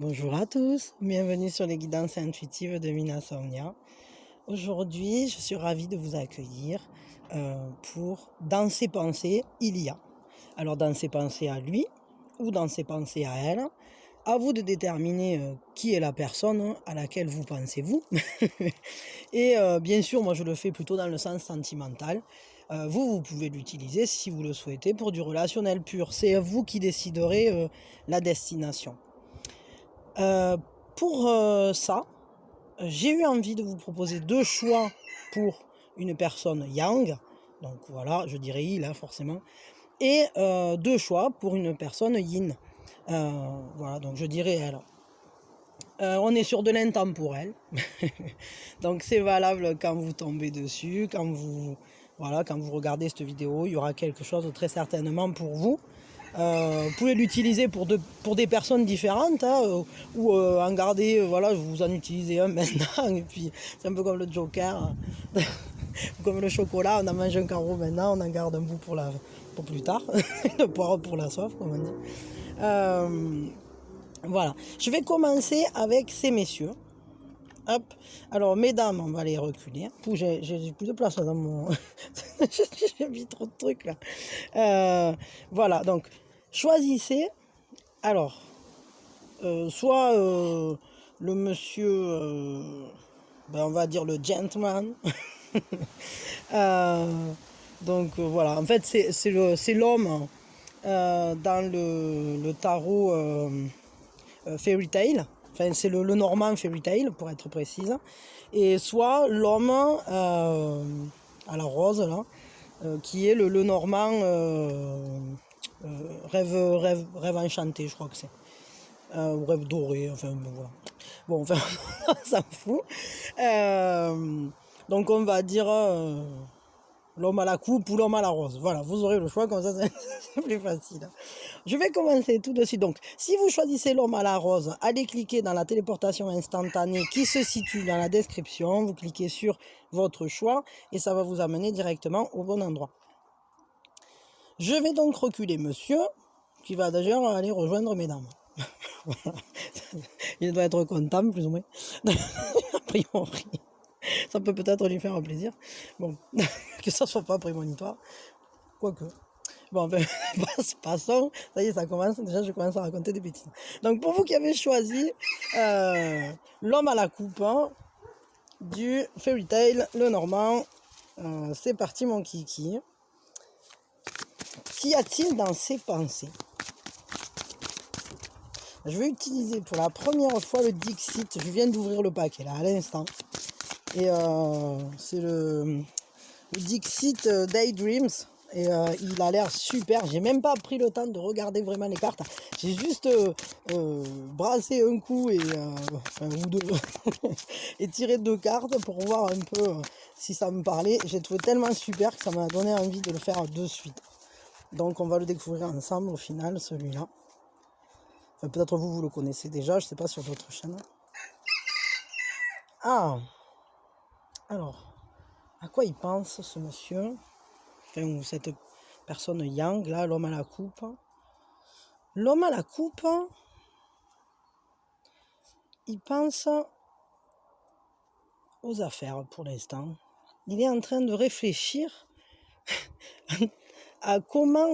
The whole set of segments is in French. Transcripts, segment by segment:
Bonjour à tous, bienvenue sur les guidances intuitives de Mina Somnia. Aujourd'hui, je suis ravie de vous accueillir pour Dans ses pensées, il y a. Alors dans ses pensées à lui ou dans ses pensées à elle, à vous de déterminer qui est la personne à laquelle vous pensez vous. Et bien sûr, moi je le fais plutôt dans le sens sentimental. Vous pouvez l'utiliser si vous le souhaitez pour du relationnel pur. C'est vous qui déciderez la destination. Euh, pour ça, j'ai eu envie de vous proposer deux choix pour une personne yang, donc voilà, je dirais il hein, forcément, et deux choix pour une personne yin. Voilà, donc je dirais elle. On est sur de l'intemporel, donc c'est valable quand vous tombez dessus, quand vous regardez cette vidéo, il y aura quelque chose très certainement pour vous. Vous pouvez l'utiliser pour des personnes différentes hein, ou en garder, voilà, vous en utilisez un maintenant et puis c'est un peu comme le Joker, comme le chocolat, on en mange un carreau maintenant, on en garde un bout pour plus tard, le poireau pour la soif comme on dit. Voilà, je vais commencer avec ces messieurs. Hop. Alors, mesdames, on va les reculer. J'ai plus de place dans mon... J'ai mis trop de trucs là. Voilà, donc, choisissez. Alors, soit le monsieur, on va dire le gentleman. Euh, voilà, en fait, c'est l'homme dans le tarot Fairy Tail. Enfin, c'est le normand Fairy Tail, pour être précise. Et soit l'homme à la rose, là, qui est le normand rêve enchanté, je crois que c'est. Ou rêve doré, enfin, voilà. Bon, enfin, on s'en fout. Donc, on va dire l'homme à la coupe ou l'homme à la rose. Voilà, vous aurez le choix, comme ça, c'est plus facile. Je vais commencer tout de suite. Donc, si vous choisissez l'homme à la rose, allez cliquer dans la téléportation instantanée qui se situe dans la description. Vous cliquez sur votre choix et ça va vous amener directement au bon endroit. Je vais donc reculer monsieur, qui va d'ailleurs aller rejoindre mesdames. Voilà. Il doit être content, plus ou moins. A priori. Ça peut peut-être lui faire un plaisir. Bon, que ça soit pas prémonitoire. Quoique. Bon, ben, passons. Ça y est, ça commence. Déjà, je commence à raconter des bêtises. Donc, pour vous qui avez choisi l'homme à la coupe hein, du Fairy Tail, le Normand, c'est parti, mon kiki. Qu'y a-t-il dans ses pensées? Je vais utiliser pour la première fois le Dixit. Je viens d'ouvrir le paquet, là, à l'instant. Et c'est le Dixit Daydreams. Et il a l'air super. J'ai même pas pris le temps de regarder vraiment les cartes. J'ai juste brassé un coup et ou deux et tiré deux cartes pour voir un peu si ça me parlait. J'ai trouvé tellement super que ça m'a donné envie de le faire de suite. Donc on va le découvrir ensemble au final, celui-là. Enfin, peut-être vous le connaissez déjà, je sais pas sur d'autres chaînes. Ah, alors, à quoi il pense ce monsieur? Enfin, ou cette personne yang, là, l'homme à la coupe. L'homme à la coupe, il pense aux affaires pour l'instant. Il est en train de réfléchir à comment,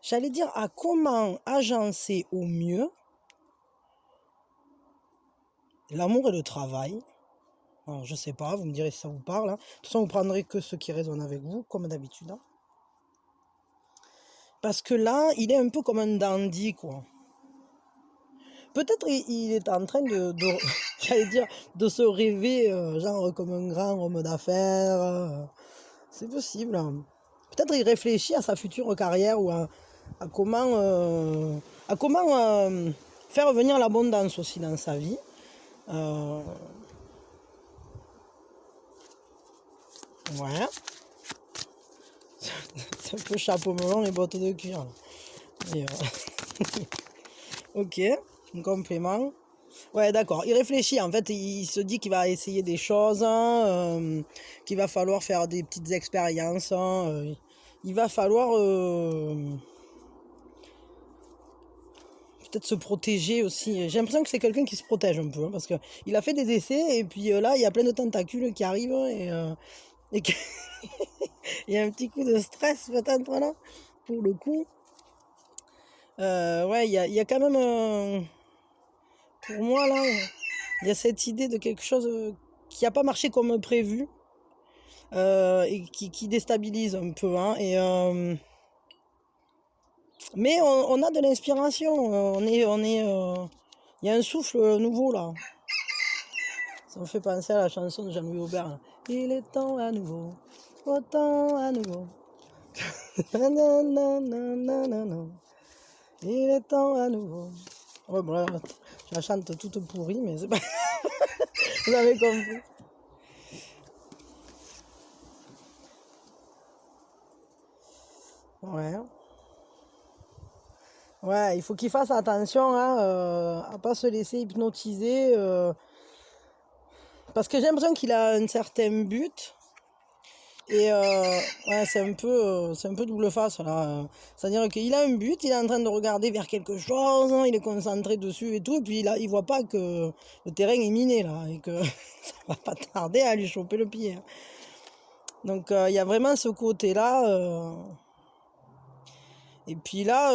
j'allais dire, à comment agencer au mieux l'amour et le travail. Alors, je sais pas, vous me direz si ça vous parle. Hein. De toute façon, vous prendrez que ce qui résonne avec vous, comme d'habitude. Hein. Parce que là, il est un peu comme un dandy, quoi. Peut-être il est en train j'allais dire, de se rêver, genre comme un grand homme d'affaires. C'est possible. Hein. Peut-être il réfléchit à sa future carrière ou à comment faire venir l'abondance aussi dans sa vie. Ouais. C'est un peu chapeau melon et bottes de cuir. Là. Et, ok, un complément. Ouais, d'accord. Il réfléchit. En fait, il se dit qu'il va essayer des choses, hein, qu'il va falloir faire des petites expériences. Hein, il va falloir peut-être se protéger aussi. J'ai l'impression que c'est quelqu'un qui se protège un peu, hein, parce qu'il a fait des essais, et puis là, il y a plein de tentacules qui arrivent, et qu'il y a un petit coup de stress peut-être, voilà, pour le coup. Ouais, il y a quand même, pour moi, là, il y a cette idée de quelque chose qui n'a pas marché comme prévu, et qui déstabilise un peu, hein, mais on a de l'inspiration, il y a un souffle nouveau là. Ça me fait penser à la chanson de Jean-Louis Aubert, là. Il est temps à nouveau, autant à nouveau. Nananananana. Il est temps à nouveau. Ouais, bon, là, je la chante toute pourrie, mais c'est pas. Vous avez compris. Ouais. Ouais, il faut qu'il fasse attention, hein, à pas se laisser hypnotiser. Parce que j'ai l'impression qu'il a un certain but. Et ouais, c'est un peu double face là. C'est-à-dire qu'il a un but, il est en train de regarder vers quelque chose, hein, il est concentré dessus et tout, et puis il voit pas que le terrain est miné là, et que ça va pas tarder à lui choper le pied, hein. Donc il y a vraiment ce côté-là. Et puis là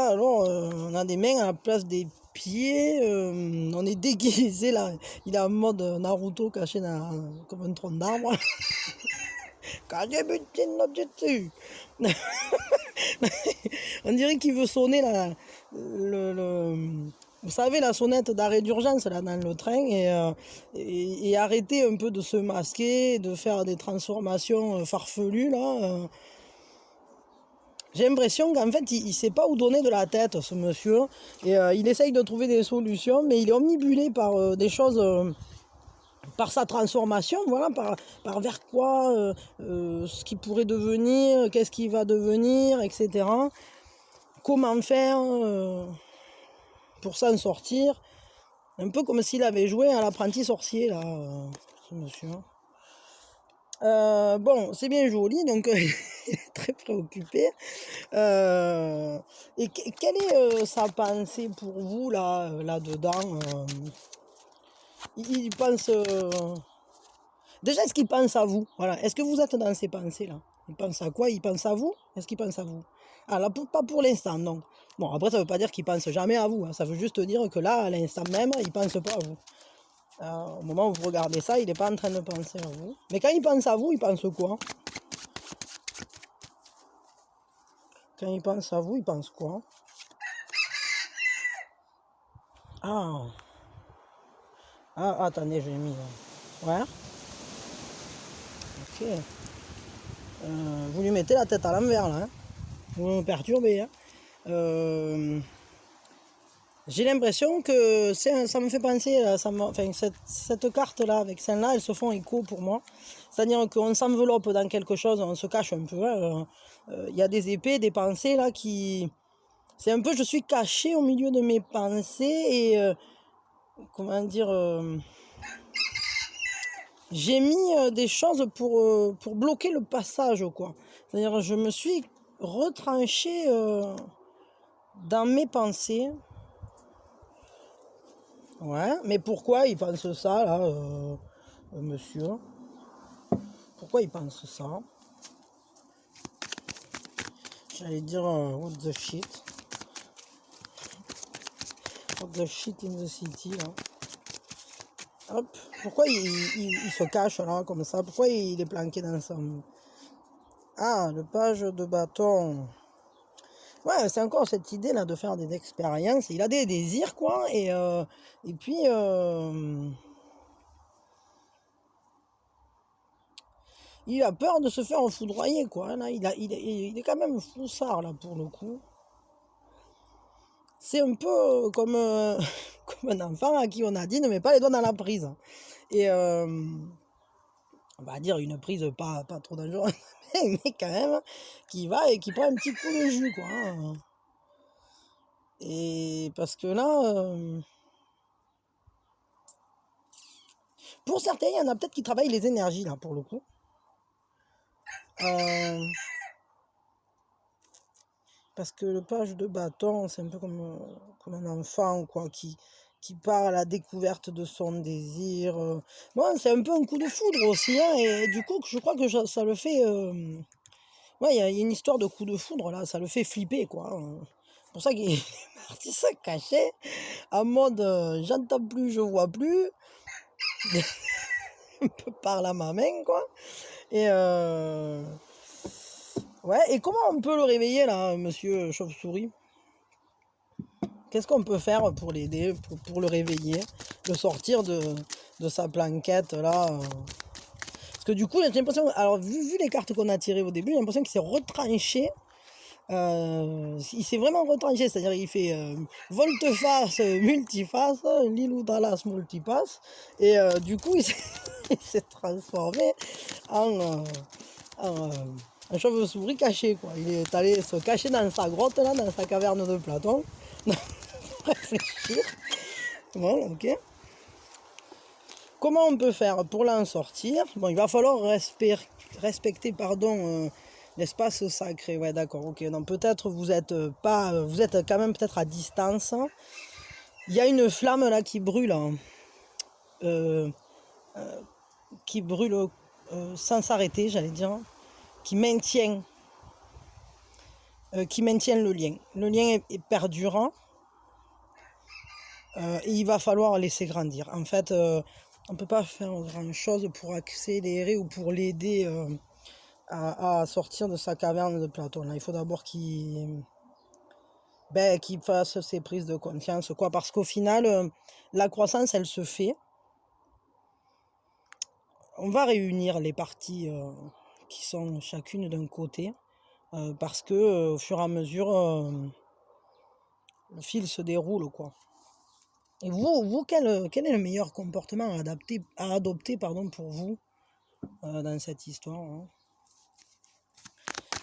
alors, on a des mains à la place des pieds, on est déguisé là. Il est en mode Naruto caché comme un tronc d'arbre. On dirait qu'il veut sonner vous savez, la sonnette d'arrêt d'urgence là dans le train, et arrêter un peu de se masquer, de faire des transformations farfelues là. J'ai l'impression qu'en fait, il ne sait pas où donner de la tête, ce monsieur, et il essaye de trouver des solutions, mais il est omnibulé par des choses, par sa transformation, voilà, par vers quoi, ce qui pourrait devenir, qu'est-ce qui va devenir, etc. Comment faire pour s'en sortir. Un peu comme s'il avait joué à l'apprenti sorcier, là, ce monsieur. Bon, c'est bien joli, donc il est très préoccupé. Et quelle est sa pensée pour vous, là-dedans? Il pense... Déjà, est-ce qu'il pense à vous? Voilà. Est-ce que vous êtes dans ses pensées, là? Il pense à quoi? Il pense à vous? Est-ce qu'il pense à vous? Ah, là, pas pour l'instant, non. Bon, après, ça ne veut pas dire qu'il pense jamais à vous, hein. Ça veut juste dire que là, à l'instant même, il ne pense pas à vous. Au moment où vous regardez ça, il n'est pas en train de penser à vous. Mais quand il pense à vous, il pense quoi? Quand il pense à vous, il pense quoi? Ah, ah, attendez, j'ai mis... Ouais, ok. Vous lui mettez la tête à l'envers, là, hein. Vous me perturbez, hein. J'ai l'impression que ça me fait penser, enfin, cette carte-là avec celle-là, elles se font écho pour moi. C'est-à-dire qu'on s'enveloppe dans quelque chose, on se cache un peu, hein. Y a des épées, des pensées là qui... C'est un peu, je suis caché au milieu de mes pensées, et comment dire, j'ai mis des choses pour bloquer le passage, quoi. C'est-à-dire, je me suis retranchée dans mes pensées. Ouais, mais pourquoi il pense ça, là, monsieur? Pourquoi il pense ça? J'allais dire what the shit. What the shit in the city, là. Hop. Pourquoi il se cache là, comme ça? Pourquoi il est planqué dans son... Ah, le page de bâton. Ouais, c'est encore cette idée là de faire des expériences. Il a des désirs, quoi, et puis... il a peur de se faire foudroyer, quoi. Là, il est quand même foussard, là, pour le coup. C'est un peu comme, comme un enfant à qui on a dit ne mets pas les doigts dans la prise. Et on va dire une prise pas trop dangereuse, mais quand même, qui va et qui prend un petit coup de jus, quoi, hein. Et parce que là, pour certains, il y en a peut-être qui travaillent les énergies, là, pour le coup. Euh, Parce que le page de bâton, c'est un peu comme un enfant, quoi, qui part à la découverte de son désir. Bon, c'est un peu un coup de foudre aussi, hein, et du coup, je crois que ça le fait... ouais, il y a une histoire de coup de foudre, là, ça le fait flipper, quoi. C'est pour ça qu'il est parti se cacher, en mode j'entends plus, je vois plus, un peu par la ma main, quoi. Et ouais, et comment on peut le réveiller, là, monsieur Chauve-souris? Qu'est-ce qu'on peut faire pour l'aider, pour le réveiller, le sortir de sa planquette, là Parce que du coup, j'ai l'impression, alors vu les cartes qu'on a tirées au début, j'ai l'impression qu'il s'est retranché. Il s'est vraiment retranché, c'est-à-dire il fait volte-face, multiface, Lilou Dallas multipasse, et du coup il s'est transformé en un chauve-souris caché, quoi. Il est allé se cacher dans sa grotte, là, dans sa caverne de Platon, pour réfléchir. Bon, ok. Comment on peut faire pour l'en sortir? Bon, il va falloir respecter, pardon, l'espace sacré. Ouais, d'accord, ok. Donc peut-être vous êtes pas, vous êtes quand même peut-être à distance. Il y a une flamme là qui brûle, hein. Qui brûle sans s'arrêter, j'allais dire, qui maintient, le lien. Le lien est perdurant. Et il va falloir laisser grandir. En fait, on ne peut pas faire grand-chose pour accélérer ou pour l'aider à sortir de sa caverne de Platon. Là, il faut d'abord qu'il fasse ses prises de conscience, quoi, parce qu'au final, la croissance, elle se fait. On va réunir les parties qui sont chacune d'un côté, parce que au fur et à mesure, le fil se déroule, quoi. Et vous quel est le meilleur comportement à adopter pour vous dans cette histoire, hein,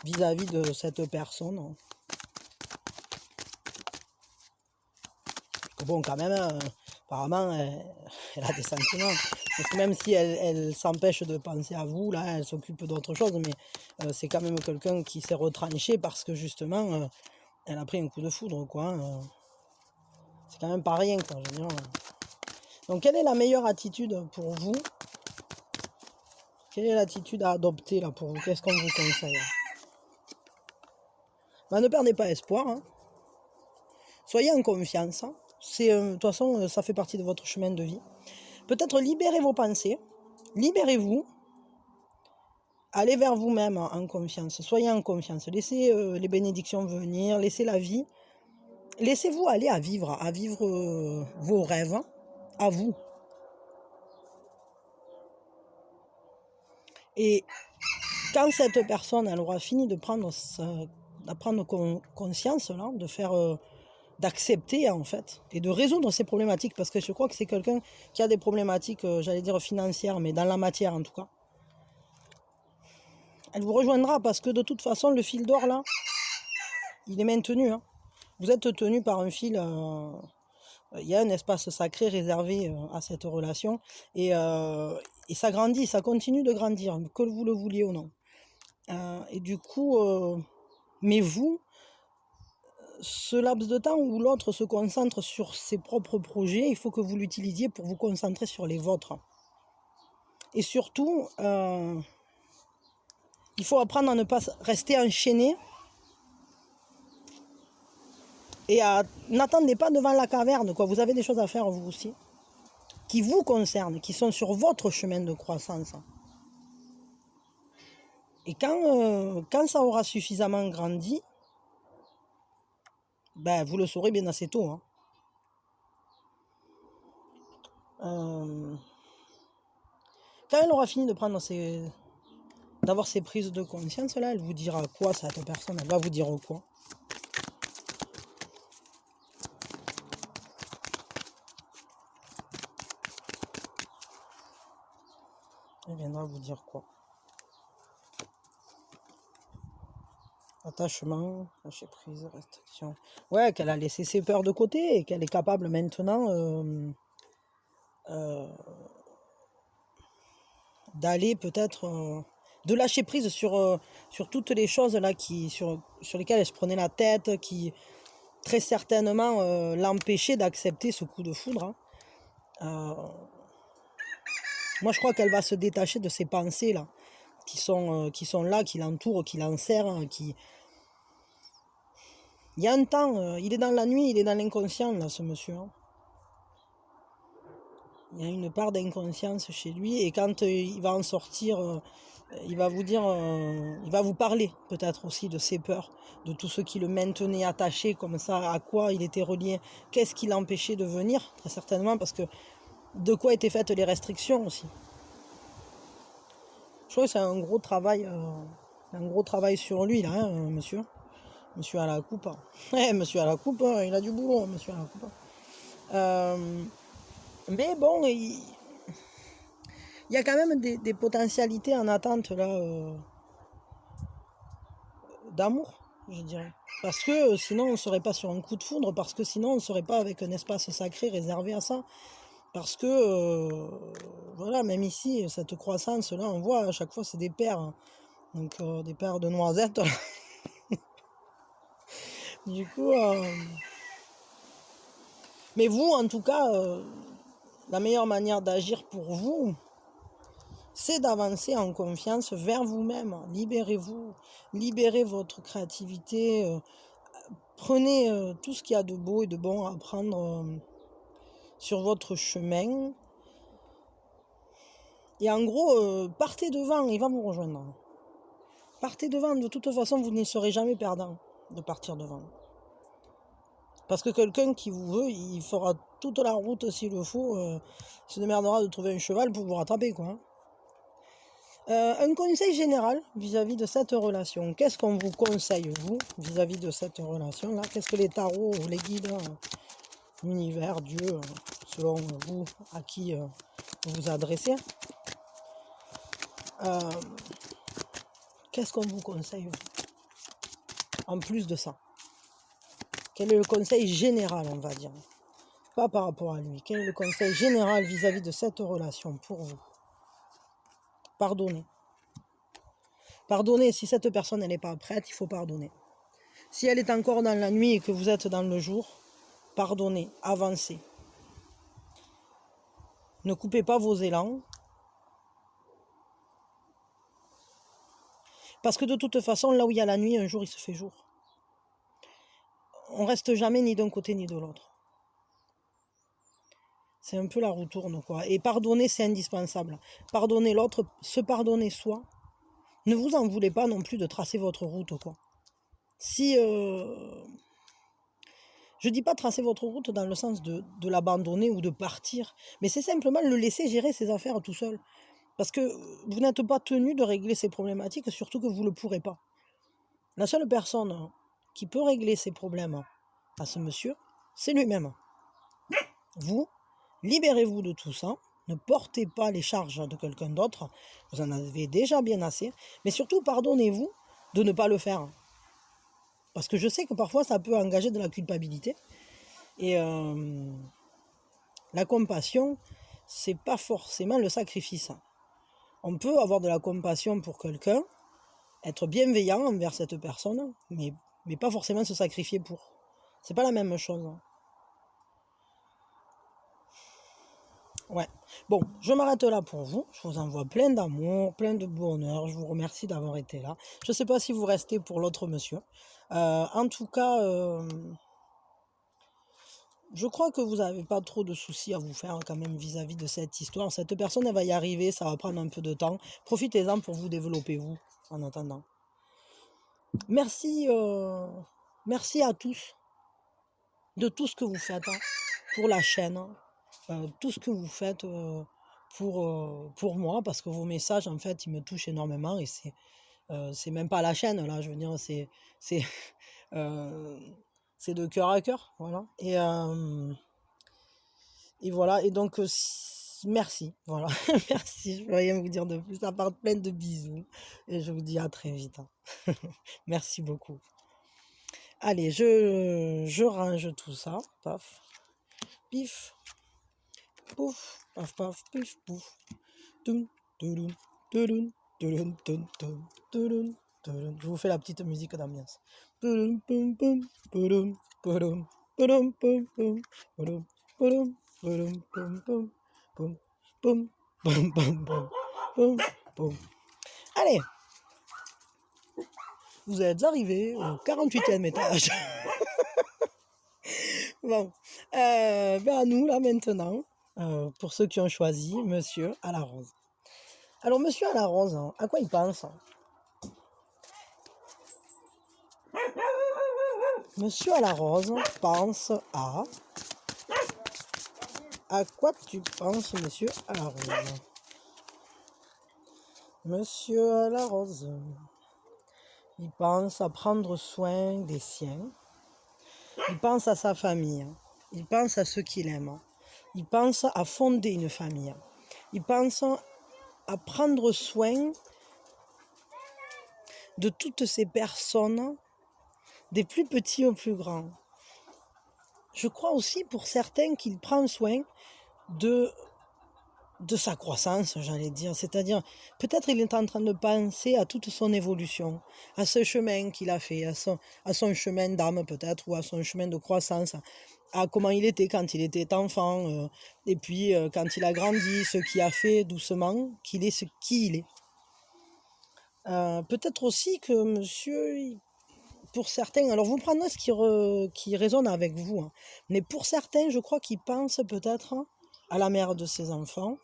vis-à-vis de cette personne, hein? Parce que bon, quand même, apparemment, elle a des sentiments. Parce que même si elle s'empêche de penser à vous, là, elle s'occupe d'autre chose, mais c'est quand même quelqu'un qui s'est retranché parce que justement, elle a pris un coup de foudre, quoi, hein. C'est quand même pas rien, quoi, je veux dire. Donc, quelle est la meilleure attitude pour vous? Quelle est l'attitude à adopter là pour vous? Qu'est-ce qu'on vous conseille? Ben, ne perdez pas espoir, hein. Soyez en confiance, hein. De toute façon, ça fait partie de votre chemin de vie. Peut-être libérez vos pensées, libérez-vous, allez vers vous-même en confiance, soyez en confiance, laissez les bénédictions venir, laissez la vie, laissez-vous aller à vivre vos rêves, à vous. Et quand cette personne, elle aura fini de prendre conscience, là, d'accepter en fait, et de résoudre ses problématiques, parce que je crois que c'est quelqu'un qui a des problématiques, j'allais dire financières, mais dans la matière en tout cas. Elle vous rejoindra parce que de toute façon, le fil d'or là, il est maintenu, hein. Vous êtes tenu par un fil, il y a un espace sacré réservé à cette relation, et ça grandit, ça continue de grandir, que vous le vouliez ou non. Et du coup, mais vous, ce laps de temps où l'autre se concentre sur ses propres projets, il faut que vous l'utilisiez pour vous concentrer sur les vôtres. Et surtout, il faut apprendre à ne pas rester enchaîné. Et n'attendez pas devant la caverne, quoi. Vous avez des choses à faire vous aussi, qui vous concernent, qui sont sur votre chemin de croissance. Et quand ça aura suffisamment grandi, ben, vous le saurez bien assez tôt, hein. Quand elle aura fini de d'avoir ses prises de conscience, là, elle vous dira quoi, cette personne? Elle va vous dire quoi? Elle viendra vous dire quoi? Attachement, lâcher prise, restriction. Ouais, qu'elle a laissé ses peurs de côté et qu'elle est capable maintenant d'aller peut-être de lâcher prise sur toutes les choses là sur lesquelles elle se prenait la tête, qui très certainement l'empêchaient d'accepter ce coup de foudre. Hein. Moi, je crois qu'elle va se détacher de ces pensées là, qui sont là, qui l'entourent, qui l'enserrent, qui... Il y a un temps, il est dans la nuit, il est dans l'inconscient là, ce monsieur. Hein. Il y a une part d'inconscience chez lui, et quand il va en sortir, il va vous dire, il va vous parler peut-être aussi de ses peurs, de tout ce qui le maintenait attaché comme ça, à quoi il était relié, qu'est-ce qui l'empêchait de venir, très certainement, parce que de quoi étaient faites les restrictions aussi. Je crois que c'est un gros travail sur lui là, hein, monsieur. Monsieur à la coupe. Monsieur à la coupe, il a du boulot, monsieur à la coupe. Mais bon, il y a quand même des potentialités en attente là, d'amour, je dirais. Parce que sinon on ne serait pas sur un coup de foudre, parce que sinon on ne serait pas avec un espace sacré réservé à ça. Parce que, voilà, même ici, cette croissance-là, on voit à chaque fois c'est des paires. Hein. Donc des paires de noisettes. Du coup, mais vous, en tout cas, la meilleure manière d'agir pour vous, c'est d'avancer en confiance vers vous-même. Libérez-vous, libérez votre créativité, prenez tout ce qu'il y a de beau et de bon à prendre sur votre chemin. Et en gros, partez devant, il va vous rejoindre. Partez devant, de toute façon, vous n'y serez jamais perdant de partir devant. Parce que quelqu'un qui vous veut, il fera toute la route s'il le faut, se démerdera de trouver un cheval pour vous rattraper, quoi. Un conseil général vis-à-vis de cette relation. Qu'est-ce qu'on vous conseille, vous, vis-à-vis de cette relation-là? Qu'est-ce que les tarots, les guides, l'univers, Dieu, selon vous, à qui vous vous adressez? Qu'est-ce qu'on vous conseille, vous, en plus de ça? Quel est le conseil général, on va dire? Pas par rapport à lui. Quel est le conseil général vis-à-vis de cette relation pour vous? Pardonnez. Pardonnez, si cette personne n'est pas prête, il faut pardonner. Si elle est encore dans la nuit et que vous êtes dans le jour, pardonnez, avancez. Ne coupez pas vos élans. Parce que de toute façon, là où il y a la nuit, un jour il se fait jour. On reste jamais ni d'un côté ni de l'autre. C'est un peu la roue tourne, quoi. Et pardonner, c'est indispensable. Pardonner l'autre, se pardonner soi. Ne vous en voulez pas non plus de tracer votre route, quoi. Si... je dis pas tracer votre route dans le sens de l'abandonner ou de partir, mais c'est simplement le laisser gérer ses affaires tout seul. Parce que vous n'êtes pas tenu de régler ces problématiques, surtout que vous ne le pourrez pas. La seule personne qui peut régler ses problèmes à ce monsieur, c'est lui-même. Vous, libérez-vous de tout ça, ne portez pas les charges de quelqu'un d'autre, vous en avez déjà bien assez, mais surtout pardonnez-vous de ne pas le faire. Parce que je sais que parfois ça peut engager de la culpabilité, et la compassion, c'est pas forcément le sacrifice. On peut avoir de la compassion pour quelqu'un, être bienveillant envers cette personne, mais pas forcément se sacrifier pour. C'est pas la même chose. Ouais. Bon, je m'arrête là pour vous. Je vous envoie plein d'amour, plein de bonheur. Je vous remercie d'avoir été là. Je ne sais pas si vous restez pour l'autre monsieur. En tout cas, je crois que vous n'avez pas trop de soucis à vous faire quand même vis-à-vis de cette histoire. Cette personne, elle va y arriver, ça va prendre un peu de temps. Profitez-en pour vous développer, vous, en attendant. Merci, merci à tous de tout ce que vous faites pour la chaîne, tout ce que vous faites pour moi, parce que vos messages, en fait, ils me touchent énormément, et c'est même pas la chaîne, là, je veux dire, c'est de cœur à cœur, voilà. Et voilà, et donc, merci, voilà, merci, je ne peux rien vous dire de plus, à part plein de bisous, et je vous dis à très vite. Merci beaucoup. Allez, je range tout ça, paf, pif, pouf, paf, paf, pif, pouf, toum, toudoum, toudoum, Je vous fais la petite musique d'ambiance. Allez, vous êtes arrivés au 48e étage. Bon, à nous là maintenant, pour ceux qui ont choisi Monsieur à la rose. Alors Monsieur à la rose, hein, à quoi il pense? Monsieur à la rose pense à... À quoi tu penses, Monsieur à la rose? Monsieur à la rose, il pense à prendre soin des siens. Il pense à sa famille. Il pense à ceux qu'il aime. Il pense à fonder une famille. Il pense à prendre soin de toutes ces personnes, des plus petits aux plus grands. Je crois aussi pour certains qu'il prend soin de sa croissance, j'allais dire. C'est-à-dire, peut-être il est en train de penser à toute son évolution, à ce chemin qu'il a fait, à son chemin d'âme peut-être, ou à son chemin de croissance, à comment il était quand il était enfant, et puis quand il a grandi, ce qui a fait doucement qu'il est ce qui il est. Peut-être aussi que monsieur, pour certains, alors vous prendrez ce qui résonne avec vous, hein, mais pour certains, je crois qu'ils pensent peut-être à la mère de ses enfants,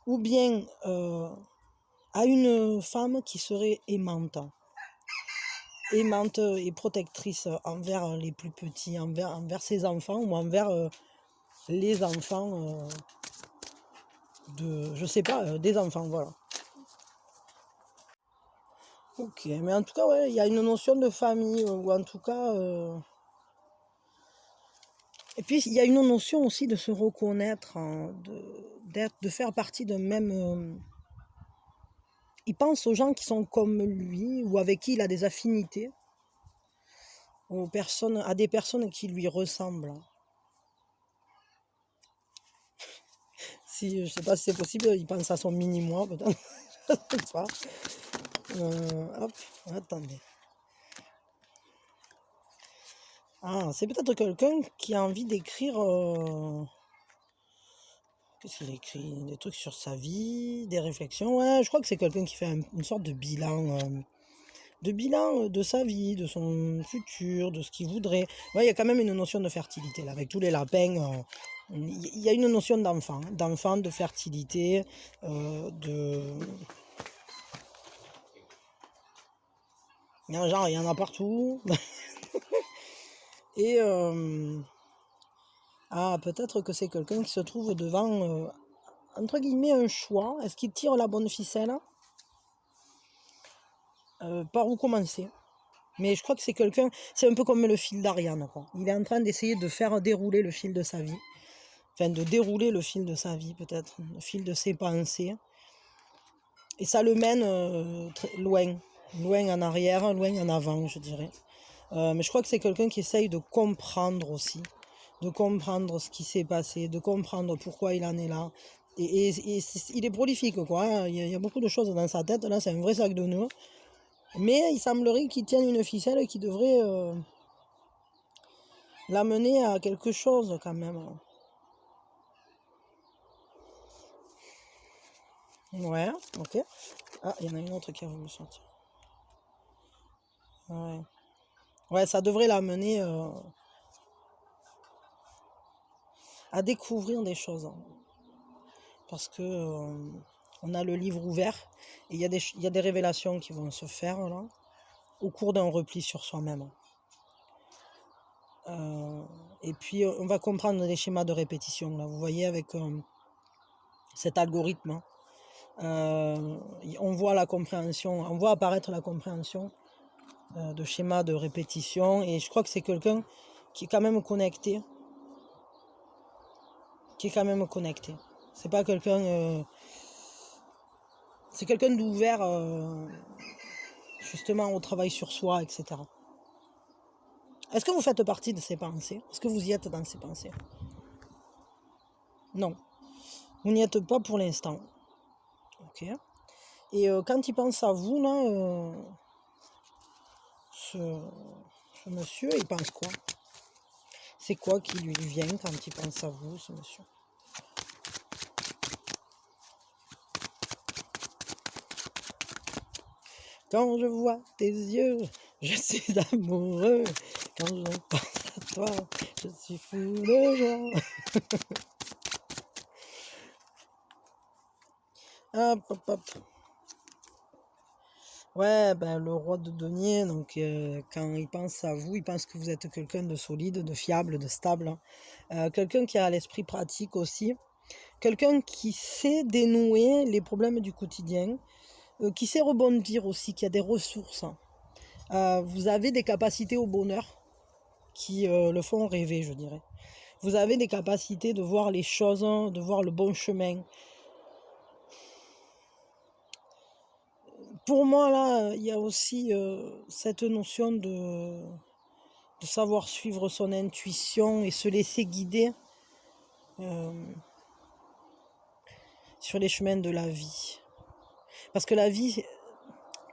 ou bien à une femme qui serait aimante et protectrice envers les plus petits, envers ses enfants ou envers les enfants je sais pas, des enfants, voilà. Ok, mais en tout cas, ouais, il y a une notion de famille, ou en tout cas... Et puis, il y a une notion aussi de se reconnaître, hein, de faire partie d'un même... Il pense aux gens qui sont comme lui, ou avec qui il a des affinités, à des personnes qui lui ressemblent. Si, je sais pas si c'est possible, il pense à son mini-moi, peut-être. Je sais pas. Hop, attendez. Ah, c'est peut-être quelqu'un qui a envie d'écrire... Qu'est-ce qu'il écrit? Des trucs sur sa vie, des réflexions. Ouais, je crois que c'est quelqu'un qui fait une sorte de bilan de sa vie, de son futur, de ce qu'il voudrait. Ouais, il y a quand même une notion de fertilité, là, avec tous les lapins. Il y a une notion d'enfant, de fertilité, de... Il y en a partout. Et peut-être que c'est quelqu'un qui se trouve devant, entre guillemets, un choix. Est-ce qu'il tire la bonne ficelle? Par où commencer? Mais je crois que c'est quelqu'un, c'est un peu comme le fil d'Ariane, quoi. Il est en train d'essayer de faire dérouler le fil de sa vie. Enfin, de dérouler le fil de sa vie, peut-être. Le fil de ses pensées. Et ça le mène loin. Loin en arrière, loin en avant, je dirais. Mais je crois que c'est quelqu'un qui essaye de comprendre aussi. De comprendre ce qui s'est passé, de comprendre pourquoi il en est là. Et il est prolifique, quoi. Il y a beaucoup de choses dans sa tête. Là, c'est un vrai sac de nœuds. Mais il semblerait qu'il tienne une ficelle qui devrait l'amener à quelque chose, quand même. Ouais, ok. Ah, il y en a une autre qui a voulu sortir. Ouais. Ouais, ça devrait l'amener à découvrir des choses. Parce que on a le livre ouvert et il y a des révélations qui vont se faire là, au cours d'un repli sur soi-même. Et puis on va comprendre les schémas de répétition. Là, vous voyez avec cet algorithme. On voit la compréhension, on voit apparaître la compréhension de schémas de répétition. Et je crois que c'est quelqu'un qui est quand même connecté. C'est pas quelqu'un... c'est quelqu'un d'ouvert justement au travail sur soi, etc. Est-ce que vous faites partie de ces pensées? Est-ce que vous y êtes dans ces pensées? Non. Vous n'y êtes pas pour l'instant. Ok. Et quand il pense à vous, là, ce, ce monsieur, il pense quoi? C'est quoi qui lui vient quand il pense à vous, ce monsieur? Quand je vois tes yeux, je suis amoureux. Quand je pense à toi, je suis fou de joie. Hop, hop, hop. Ouais, ben, le roi de denier, donc quand il pense à vous, il pense que vous êtes quelqu'un de solide, de fiable, de stable. Quelqu'un qui a l'esprit pratique aussi. Quelqu'un qui sait dénouer les problèmes du quotidien, qui sait rebondir aussi, qui a des ressources. Vous avez des capacités au bonheur qui le font rêver, je dirais. Vous avez des capacités de voir les choses, hein, de voir le bon chemin. Pour moi, là, il y a aussi cette notion de savoir suivre son intuition et se laisser guider euh, sur les chemins de la vie. Parce que la vie,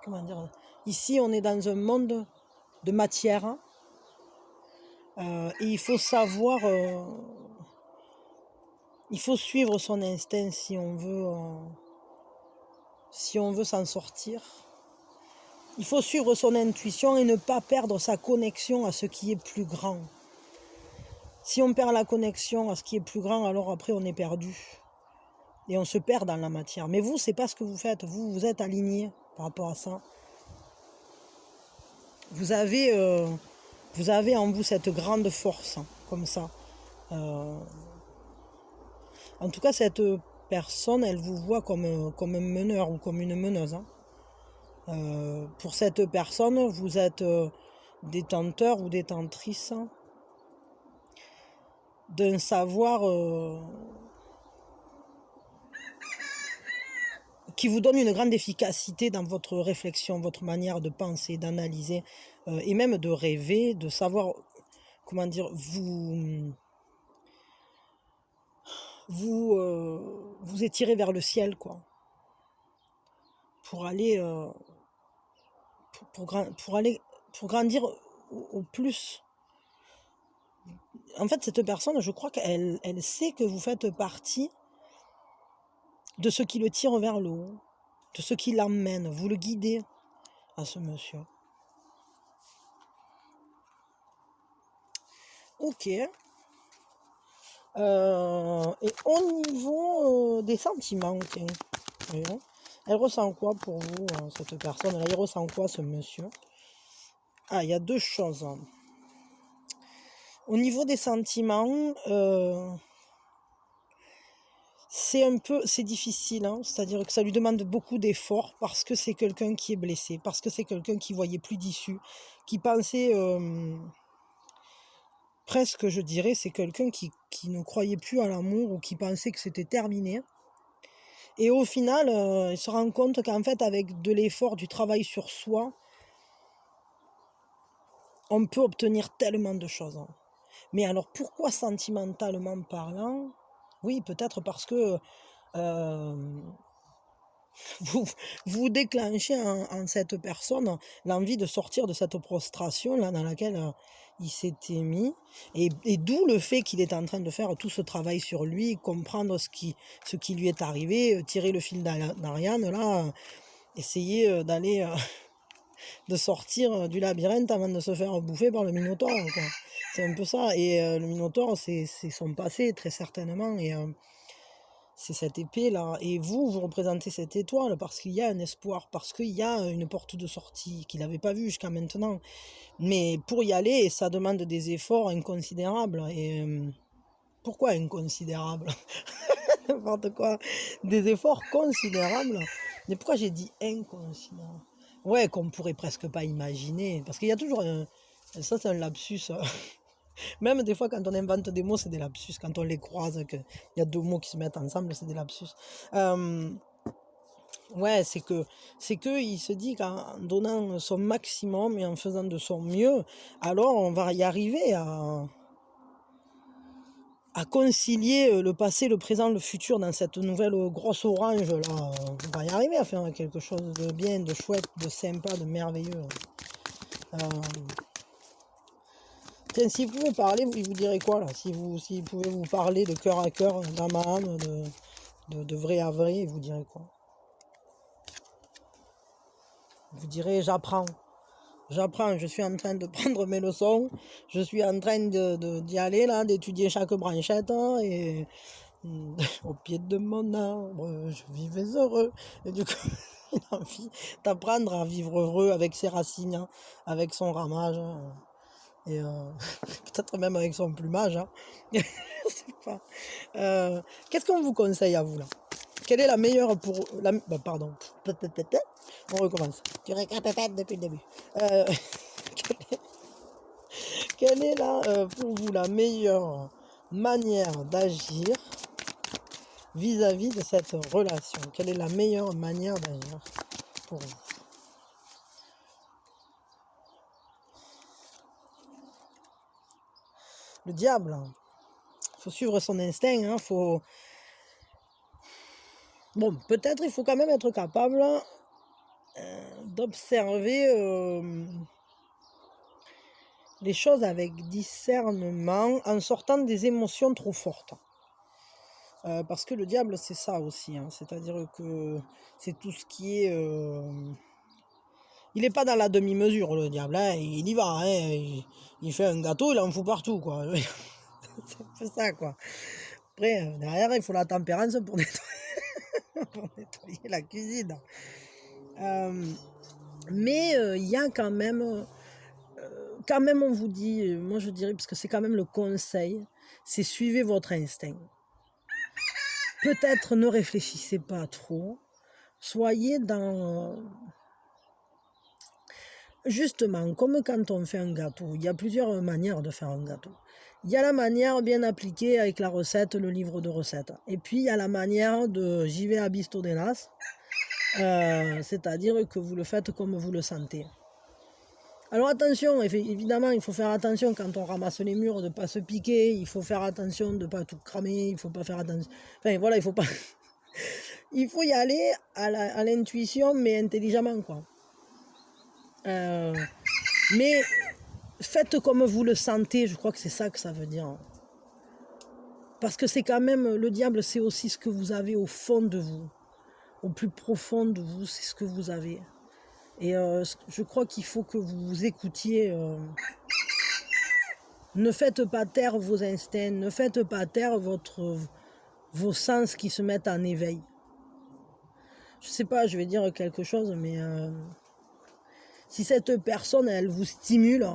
comment dire, ici on est dans un monde de matière, hein, et il faut savoir, il faut suivre son instinct si on veut s'en sortir. Il faut suivre son intuition et ne pas perdre sa connexion à ce qui est plus grand. Si on perd la connexion à ce qui est plus grand, alors après on est perdu. Et on se perd dans la matière. Mais vous, c'est pas ce que vous faites. Vous, vous êtes aligné par rapport à ça. Vous avez en vous cette grande force, hein, comme ça. En tout cas, cette personne, elle vous voit comme un meneur ou comme une meneuse, hein. Pour cette personne, vous êtes détenteur ou détentrice d'un savoir qui vous donne une grande efficacité dans votre réflexion, votre manière de penser, d'analyser et même de rêver, de savoir, comment dire, vous étirez vers le ciel, quoi, pour aller, pour grandir au plus. En fait, cette personne, je crois qu'elle sait que vous faites partie de ce qui le tire vers le haut, de ce qui l'emmène. Vous le guidez à ce monsieur. Ok. Et au niveau des sentiments, tiens, voyons, elle ressent quoi pour vous, cette personne-là? Il ressent quoi, ce monsieur? Ah, il y a deux choses. Au niveau des sentiments, c'est difficile, hein. C'est-à-dire que ça lui demande beaucoup d'efforts parce que c'est quelqu'un qui est blessé, parce que c'est quelqu'un qui voyait plus d'issue, qui pensait presque, je dirais, c'est quelqu'un qui ne croyait plus à l'amour ou qui pensait que c'était terminé. Et au final, il se rend compte qu'en fait, avec de l'effort, du travail sur soi, on peut obtenir tellement de choses, hein. Mais alors pourquoi sentimentalement parlant? Oui, peut-être parce que vous, vous déclenchez en cette personne l'envie de sortir de cette prostration là dans laquelle il s'était mis, et d'où le fait qu'il est en train de faire tout ce travail sur lui, comprendre ce qui lui est arrivé, tirer le fil d'Ariane là, essayer d'aller de sortir du labyrinthe avant de se faire bouffer par le Minotaure, quoi. C'est un peu ça. Et le Minotaure, c'est son passé, très certainement. Et c'est cette épée-là. Et vous représentez cette étoile parce qu'il y a un espoir, parce qu'il y a une porte de sortie qu'il n'avait pas vue jusqu'à maintenant. Mais pour y aller, ça demande des efforts inconsidérables. Et pourquoi inconsidérables? N'importe quoi. Des efforts considérables. Mais pourquoi j'ai dit inconsidérables? Ouais, qu'on pourrait presque pas imaginer. Parce qu'il y a toujours un... Ça, c'est un lapsus. Même des fois, quand on invente des mots, c'est des lapsus. Quand on les croise, qu'il y a deux mots qui se mettent ensemble, c'est des lapsus. Ouais, c'est que il se dit qu'en donnant son maximum et en faisant de son mieux, alors on va y arriver à concilier le passé, le présent, le futur dans cette nouvelle grosse orange là. On va y arriver à faire quelque chose de bien, de chouette, de sympa, de merveilleux. Tiens, si vous pouvez parler, il vous dirait quoi là? Si pouvez vous parler de cœur à cœur, d'âme à âme, de vrai à vrai, il vous dirait quoi? Il vous dirait j'apprends. J'apprends, je suis en train de prendre mes leçons, je suis en train d'y aller là, d'étudier chaque branchette hein, et au pied de mon arbre, je vivais heureux. Et du coup, il a envie d'apprendre à vivre heureux avec ses racines, hein, avec son ramage, hein, et peut-être même avec son plumage. Hein. Je sais pas. Qu'est-ce qu'on vous conseille à vous là? Quelle est la meilleure pour... pardon. On recommence. Tu répètes depuis le début. Quelle est là, pour vous la meilleure manière d'agir vis-à-vis de cette relation? Quelle est la meilleure manière d'agir pour vous? Le diable, il faut suivre son instinct, hein, faut... Bon, peut-être il faut quand même être capable d'observer les choses avec discernement en sortant des émotions trop fortes. Parce que le diable, c'est ça aussi, hein, c'est-à-dire que c'est tout ce qui est... Il n'est pas dans la demi-mesure, le diable, hein, il y va, hein, il fait un gâteau, il en fout partout, quoi. C'est un peu ça, quoi. Après, derrière, il faut la tempérance pour nettoyer la cuisine. Mais il y a quand même, on vous dit, moi je dirais, parce que c'est quand même le conseil, c'est suivez votre instinct. Peut-être ne réfléchissez pas trop, soyez dans... Justement, comme quand on fait un gâteau, il y a plusieurs manières de faire un gâteau. Il y a la manière bien appliquée avec la recette, le livre de recettes. Et puis il y a la manière de j'y vais à bisto delas, c'est-à-dire que vous le faites comme vous le sentez. Alors attention, évidemment, il faut faire attention quand on ramasse les murs de ne pas se piquer, il faut faire attention de ne pas tout cramer, il ne faut pas faire attention... Enfin voilà, il faut pas... il faut y aller à l'intuition, mais intelligemment, quoi. Mais faites comme vous le sentez, je crois que c'est ça que ça veut dire. Parce que c'est quand même, le diable, c'est aussi ce que vous avez au fond de vous. Au plus profond de vous, c'est ce que vous avez. Et je crois qu'il faut que vous écoutiez. Ne faites pas taire vos instincts, ne faites pas taire vos sens qui se mettent en éveil. Je sais pas, je vais dire quelque chose, mais si cette personne, elle vous stimule,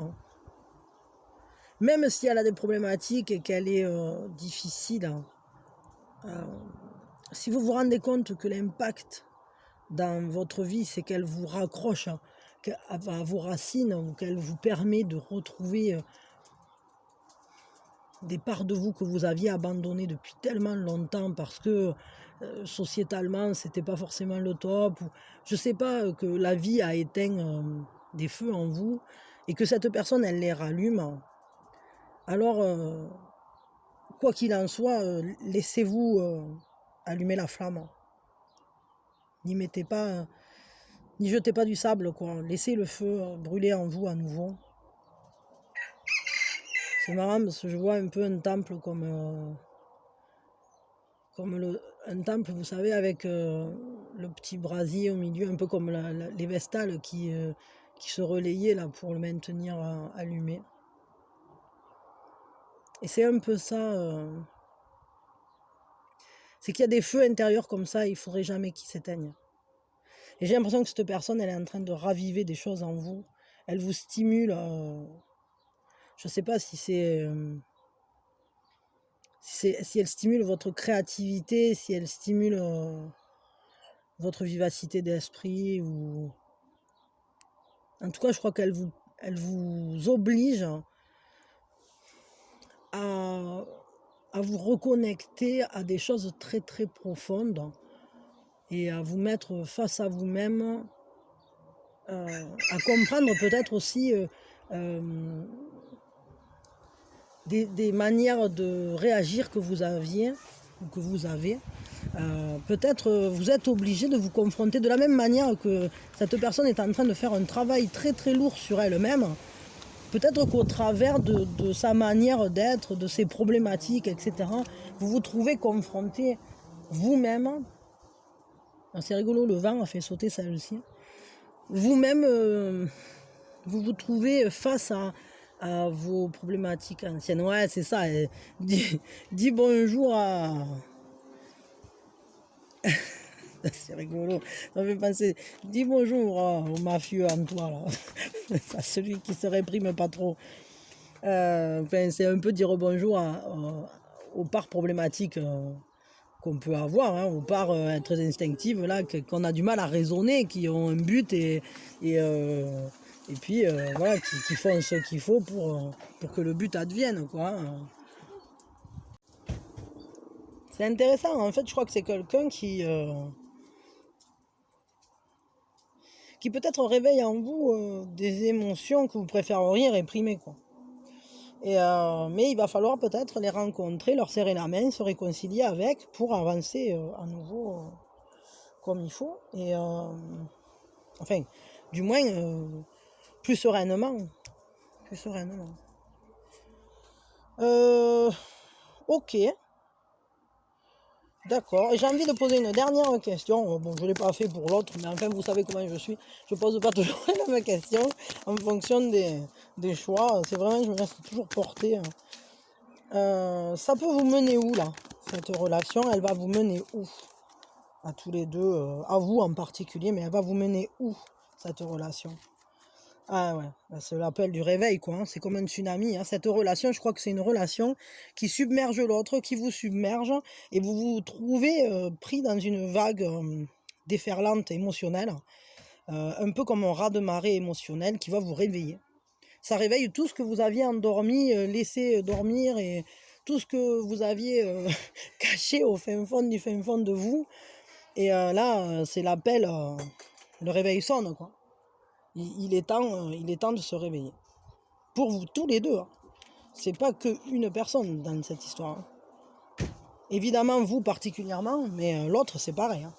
même si elle a des problématiques et qu'elle est difficile, si vous vous rendez compte que l'impact dans votre vie, c'est qu'elle vous raccroche à vos racines, ou qu'elle vous permet de retrouver des parts de vous que vous aviez abandonnées depuis tellement longtemps parce que sociétalement, c'était pas forcément le top, ou je sais pas, que la vie a éteint des feux en vous, et que cette personne, elle les rallume. Alors, quoi qu'il en soit, laissez-vous allumer la flamme. N'y mettez pas, n'y jetez pas du sable, quoi. Laissez le feu brûler en vous à nouveau. C'est marrant parce que je vois un peu un temple comme un temple, vous savez, avec le petit brasier au milieu, un peu comme les vestales qui se relayaient là pour le maintenir allumé. Et c'est un peu ça. C'est qu'il y a des feux intérieurs comme ça, il ne faudrait jamais qu'ils s'éteignent. Et j'ai l'impression que cette personne, elle est en train de raviver des choses en vous. Elle vous stimule. Je ne sais pas si c'est... si elle stimule votre créativité, si elle stimule votre vivacité d'esprit, ou... En tout cas, je crois qu'elle vous oblige à vous reconnecter à des choses très très profondes et à vous mettre face à vous-même, à comprendre peut-être aussi des manières de réagir que vous aviez ou que vous avez. Peut-être vous êtes obligé de vous confronter de la même manière que cette personne est en train de faire un travail très très lourd sur elle-même. Peut-être qu'au travers de sa manière d'être, de ses problématiques, etc., vous vous trouvez confronté vous-même. C'est rigolo, le vent a fait sauter celle-ci. Vous-même, vous vous trouvez face à vos problématiques anciennes. Ouais, c'est ça. Dis bonjour à... C'est rigolo. Ça me fait penser. Dis bonjour au mafieux en toi, là. À celui qui se réprime pas trop. Enfin, c'est un peu dire bonjour aux parts problématiques qu'on peut avoir, hein, aux parts très instinctives, là, qu'on a du mal à raisonner, qui ont un but et puis voilà, qui font ce qu'il faut pour que le but advienne, quoi. C'est intéressant, en fait, je crois que c'est quelqu'un qui peut-être réveille en vous des émotions que vous préféreriez réprimer, quoi. Mais il va falloir peut-être les rencontrer, leur serrer la main, se réconcilier avec pour avancer à nouveau comme il faut. Enfin, du moins, plus sereinement. Plus sereinement. Ok, d'accord. Et j'ai envie de poser une dernière question. Bon, je ne l'ai pas fait pour l'autre, mais enfin, vous savez comment je suis. Je ne pose pas toujours la même question en fonction des choix. C'est vraiment, je me laisse toujours porter. Ça peut vous mener où, là, cette relation? Elle va vous mener où? À tous les deux, à vous en particulier, mais elle va vous mener où, cette relation? Ah ouais, c'est l'appel du réveil, quoi, hein. C'est comme un tsunami, hein. Cette relation, je crois que c'est une relation qui submerge l'autre, qui vous submerge, et vous vous trouvez pris dans une vague déferlante émotionnelle, un peu comme un raz-de-marée émotionnel qui va vous réveiller. Ça réveille tout ce que vous aviez endormi, laissé dormir, et tout ce que vous aviez caché au fin fond du fin fond de vous. Et là, c'est l'appel, le réveil sonne, quoi. Il est temps de se réveiller. Pour vous tous les deux, hein. C'est pas qu'une personne dans cette histoire, hein. Évidemment, vous particulièrement, mais l'autre, c'est pareil, hein.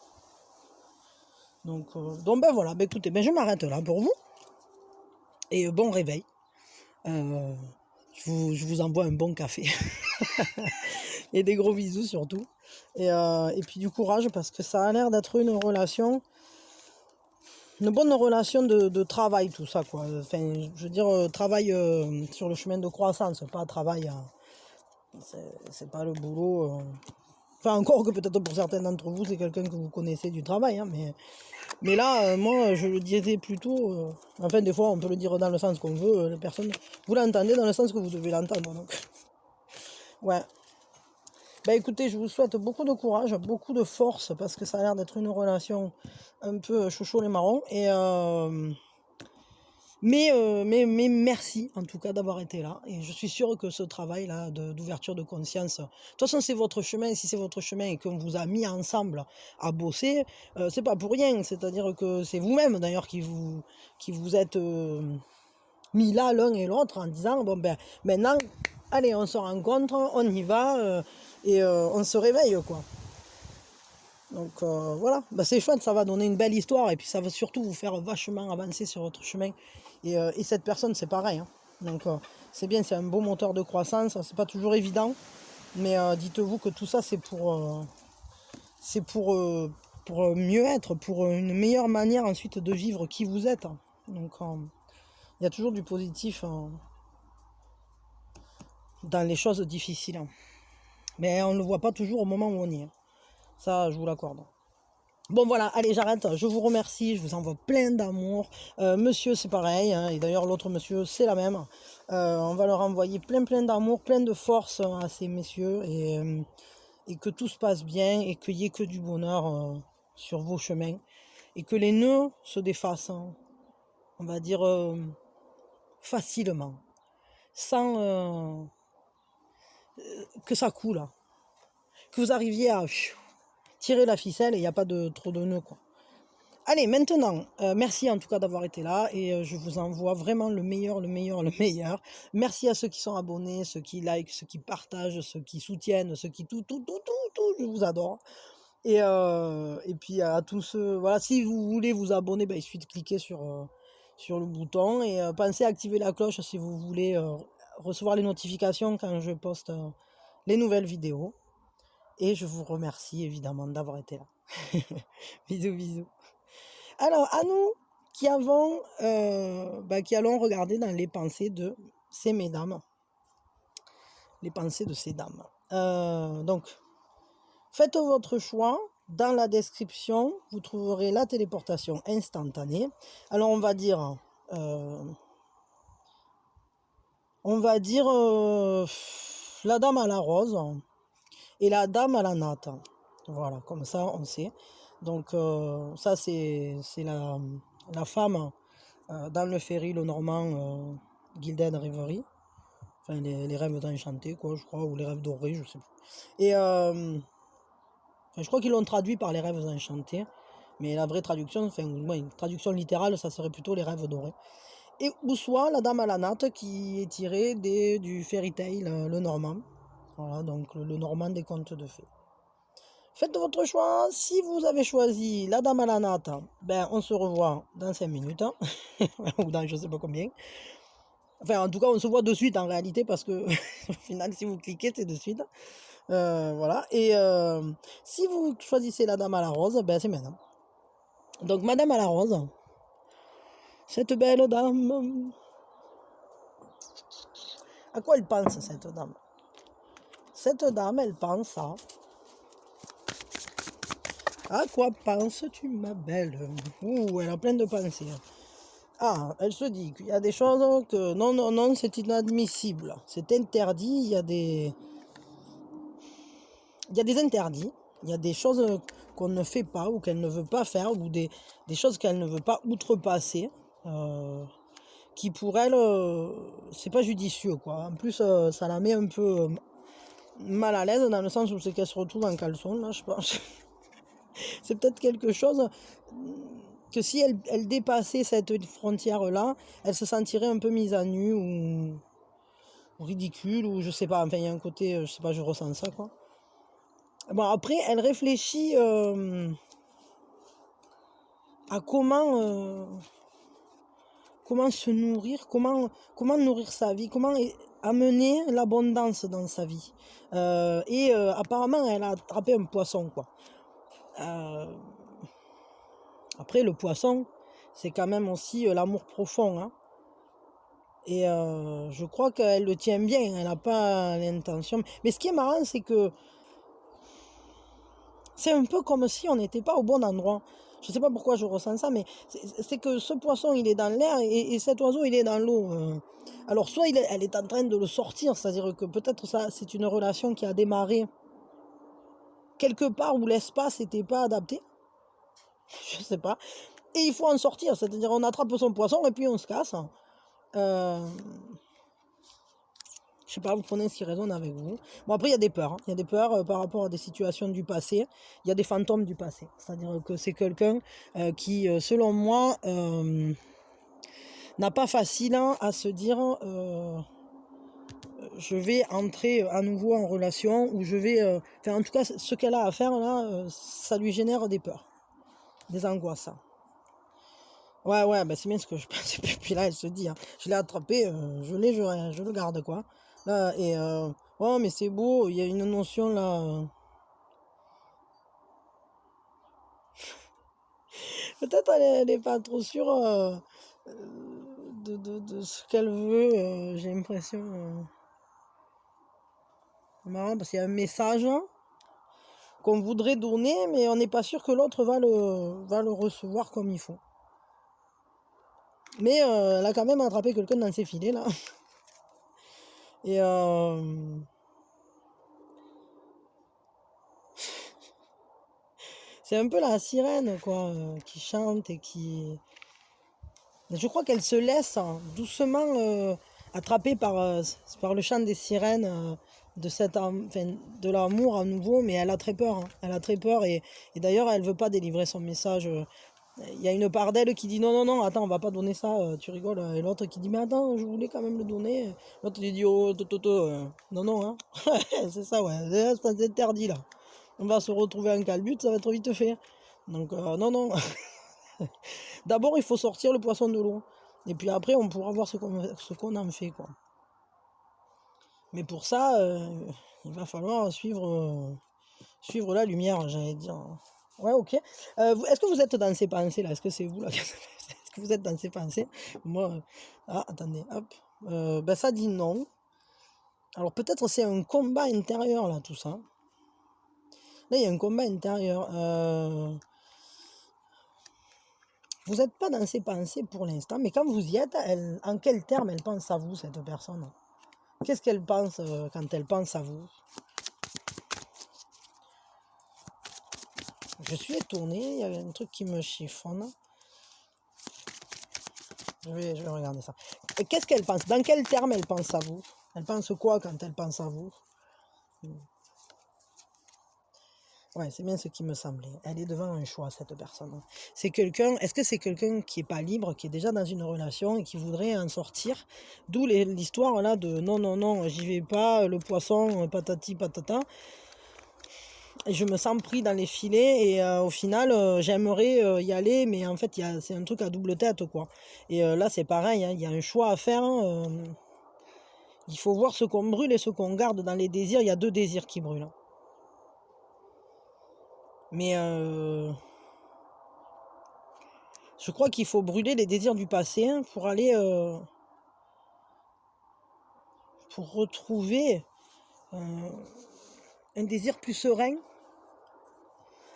Donc ben voilà, ben écoutez, ben je m'arrête là pour vous. Et bon réveil. Je vous envoie un bon café. Et des gros bisous surtout. Et puis du courage, parce que ça a l'air d'être une bonne relation de travail, tout ça, quoi. Enfin, je veux dire, travail sur le chemin de croissance, pas travail c'est pas le boulot. Enfin, encore que peut-être pour certains d'entre vous, c'est quelqu'un que vous connaissez du travail, hein, mais là, moi, je le disais plutôt. Enfin, des fois, on peut le dire dans le sens qu'on veut, les personnes. Vous l'entendez dans le sens que vous devez l'entendre, donc. Ouais. Bah écoutez, je vous souhaite beaucoup de courage, beaucoup de force, parce que ça a l'air d'être une relation un peu chouchou les marrons. Mais merci en tout cas d'avoir été là. Et je suis sûre que ce travail-là d'ouverture de conscience, de toute façon c'est votre chemin, si c'est votre chemin et qu'on vous a mis ensemble à bosser, c'est pas pour rien. C'est-à-dire que c'est vous-même d'ailleurs qui vous êtes mis là l'un et l'autre en disant, bon ben maintenant, allez, on se rencontre, on y va, et on se réveille, quoi. Donc voilà, bah, c'est chouette, ça va donner une belle histoire et puis ça va surtout vous faire vachement avancer sur votre chemin. Et cette personne, c'est pareil, hein. Donc c'est bien, c'est un beau moteur de croissance, c'est pas toujours évident, mais dites-vous que tout ça, c'est pour mieux être, pour une meilleure manière ensuite de vivre qui vous êtes. Donc il y a toujours du positif dans les choses difficiles. Mais on ne le voit pas toujours au moment où on y est. Ça, je vous l'accorde. Bon voilà, allez j'arrête, je vous remercie, je vous envoie plein d'amour. Monsieur c'est pareil, hein, et d'ailleurs l'autre monsieur c'est la même. On va leur envoyer plein d'amour, plein de force à ces messieurs et que tout se passe bien et qu'il n'y ait que du bonheur sur vos chemins. Et que les nœuds se défassent, hein, on va dire facilement, sans que ça coule. Que vous arriviez à tirer la ficelle et il n'y a pas trop de nœuds, quoi. Allez, maintenant, merci en tout cas d'avoir été là et je vous envoie vraiment le meilleur, le meilleur, le meilleur. Merci à ceux qui sont abonnés, ceux qui likent, ceux qui partagent, ceux qui soutiennent, ceux qui tout, je vous adore. Et puis à tous ceux, voilà, si vous voulez vous abonner, il suffit de cliquer sur le bouton et pensez à activer la cloche si vous voulez recevoir les notifications quand je poste les nouvelles vidéos. Et je vous remercie évidemment d'avoir été là. Bisous, bisous. Alors, à nous qui qui allons regarder dans les pensées de ces mesdames. Les pensées de ces dames. Donc, faites votre choix. Dans la description, vous trouverez la téléportation instantanée. Alors, on va dire la dame à la rose et la dame à la natte. Voilà, comme ça, on sait. Donc, ça, c'est la femme dans le ferry, le normand Gilden Reverie. Enfin, les rêves enchantés, quoi, je crois, ou les rêves dorés, je sais plus. Et je crois qu'ils l'ont traduit par les rêves enchantés. Mais la vraie traduction, enfin, une traduction littérale, ça serait plutôt les rêves dorés. Et ou soit la dame à la natte qui est tirée du fairy tale, le normand. Voilà, donc le normand des contes de fées. Faites votre choix. Si vous avez choisi la dame à la natte, on se revoit dans 5 minutes. Hein, ou dans je sais pas combien. Enfin, en tout cas, on se voit de suite en réalité parce que au final, si vous cliquez, c'est de suite. Voilà. Et si vous choisissez la dame à la rose, c'est maintenant. Donc, madame à la rose, cette belle dame, à quoi elle pense, cette dame? Cette dame, elle pense à quoi penses-tu, ma belle? Ouh, elle a plein de pensées. Ah, elle se dit qu'il y a des choses que non, non, non, c'est inadmissible. C'est interdit, il y a des interdits, il y a des choses qu'on ne fait pas ou qu'elle ne veut pas faire ou des choses qu'elle ne veut pas outrepasser. Qui pour elle, c'est pas judicieux, quoi. En plus, ça la met un peu mal à l'aise dans le sens où c'est qu'elle se retrouve en caleçon, là, je pense. C'est peut-être quelque chose que si elle dépassait cette frontière-là, elle se sentirait un peu mise à nu ou ridicule ou je sais pas. Enfin, il y a un côté, je sais pas, je ressens ça, quoi. Bon, après, elle réfléchit à comment se nourrir, comment nourrir sa vie, comment amener l'abondance dans sa vie. Apparemment, elle a attrapé un poisson, quoi. Après, le poisson, c'est quand même aussi l'amour profond. Hein. Et je crois qu'elle le tient bien, elle n'a pas l'intention. Mais ce qui est marrant, c'est que c'est un peu comme si on n'était pas au bon endroit. Je ne sais pas pourquoi je ressens ça, mais c'est que ce poisson, il est dans l'air et cet oiseau, il est dans l'eau. Alors, soit elle est en train de le sortir, c'est-à-dire que peut-être ça, c'est une relation qui a démarré quelque part où l'espace n'était pas adapté. Je ne sais pas. Et il faut en sortir, c'est-à-dire on attrape son poisson et puis on se casse. Je sais pas, vous prenez ce qui résonne avec vous. Bon, après, il y a des peurs. Hein. Il y a des peurs par rapport à des situations du passé. Il y a des fantômes du passé. C'est-à-dire que c'est quelqu'un qui, selon moi, n'a pas facile à se dire je vais entrer à nouveau en relation ou je vais... en tout cas, ce qu'elle a à faire là, ça lui génère des peurs, des angoisses. Ouais, c'est bien ce que je pense. Et puis là, elle se dit, hein, je l'ai attrapé, je le garde, quoi. Là, et oh, mais c'est beau, il y a une notion là. Peut-être elle n'est pas trop sûre de ce qu'elle veut, j'ai l'impression. C'est marrant parce qu'il y a un message qu'on voudrait donner, mais on n'est pas sûr que l'autre va le recevoir comme il faut. Mais elle a quand même attrapé quelqu'un dans ses filets là. Et c'est un peu la sirène, quoi, qui chante et qui... Je crois qu'elle se laisse doucement attraper par le chant des sirènes de l'amour à nouveau, mais elle a très peur. Hein. Elle a très peur et d'ailleurs, elle ne veut pas délivrer son message Il y a une part d'elle qui dit non, non, non, attends, on va pas donner ça, tu rigoles. Et l'autre qui dit mais attends, je voulais quand même le donner. L'autre lui dit oh, non, non, hein. C'est ça, ouais, c'est interdit là. On va se retrouver en calbut, ça va être vite fait. Donc, non, non. D'abord, il faut sortir le poisson de l'eau. Et puis après, on pourra voir ce qu'on en fait, quoi. Mais pour ça, il va falloir suivre la lumière, j'allais dire. Ouais, ok. Est-ce que vous êtes dans ces pensées là? Est-ce que c'est vous là? Est-ce que vous êtes dans ces pensées? Moi, ah, attendez, hop. Ben ça dit non. Alors peut-être c'est un combat intérieur là, tout ça. Là, il y a un combat intérieur. Vous n'êtes pas dans ces pensées pour l'instant, mais quand vous y êtes, en quel terme elle pense à vous, cette personne? Qu'est-ce qu'elle pense quand elle pense à vous? Je suis étonné, il y a un truc qui me chiffonne. Je vais regarder ça. Qu'est-ce qu'elle pense? Dans quel terme elle pense à vous? Elle pense quoi quand elle pense à vous? Ouais, c'est bien ce qui me semblait. Elle est devant un choix, cette personne. C'est quelqu'un, est-ce que c'est quelqu'un qui est pas libre, qui est déjà dans une relation et qui voudrait en sortir? D'où l'histoire là de non, non, non, j'y vais pas, le poisson, patati patata. Et je me sens pris dans les filets et au final, j'aimerais y aller, mais en fait, c'est un truc à double tête, quoi. Et là, c'est pareil, hein, il y a un choix à faire. Il faut voir ce qu'on brûle et ce qu'on garde dans les désirs. Il y a 2 désirs qui brûlent. Mais je crois qu'il faut brûler les désirs du passé pour aller pour retrouver un désir plus serein,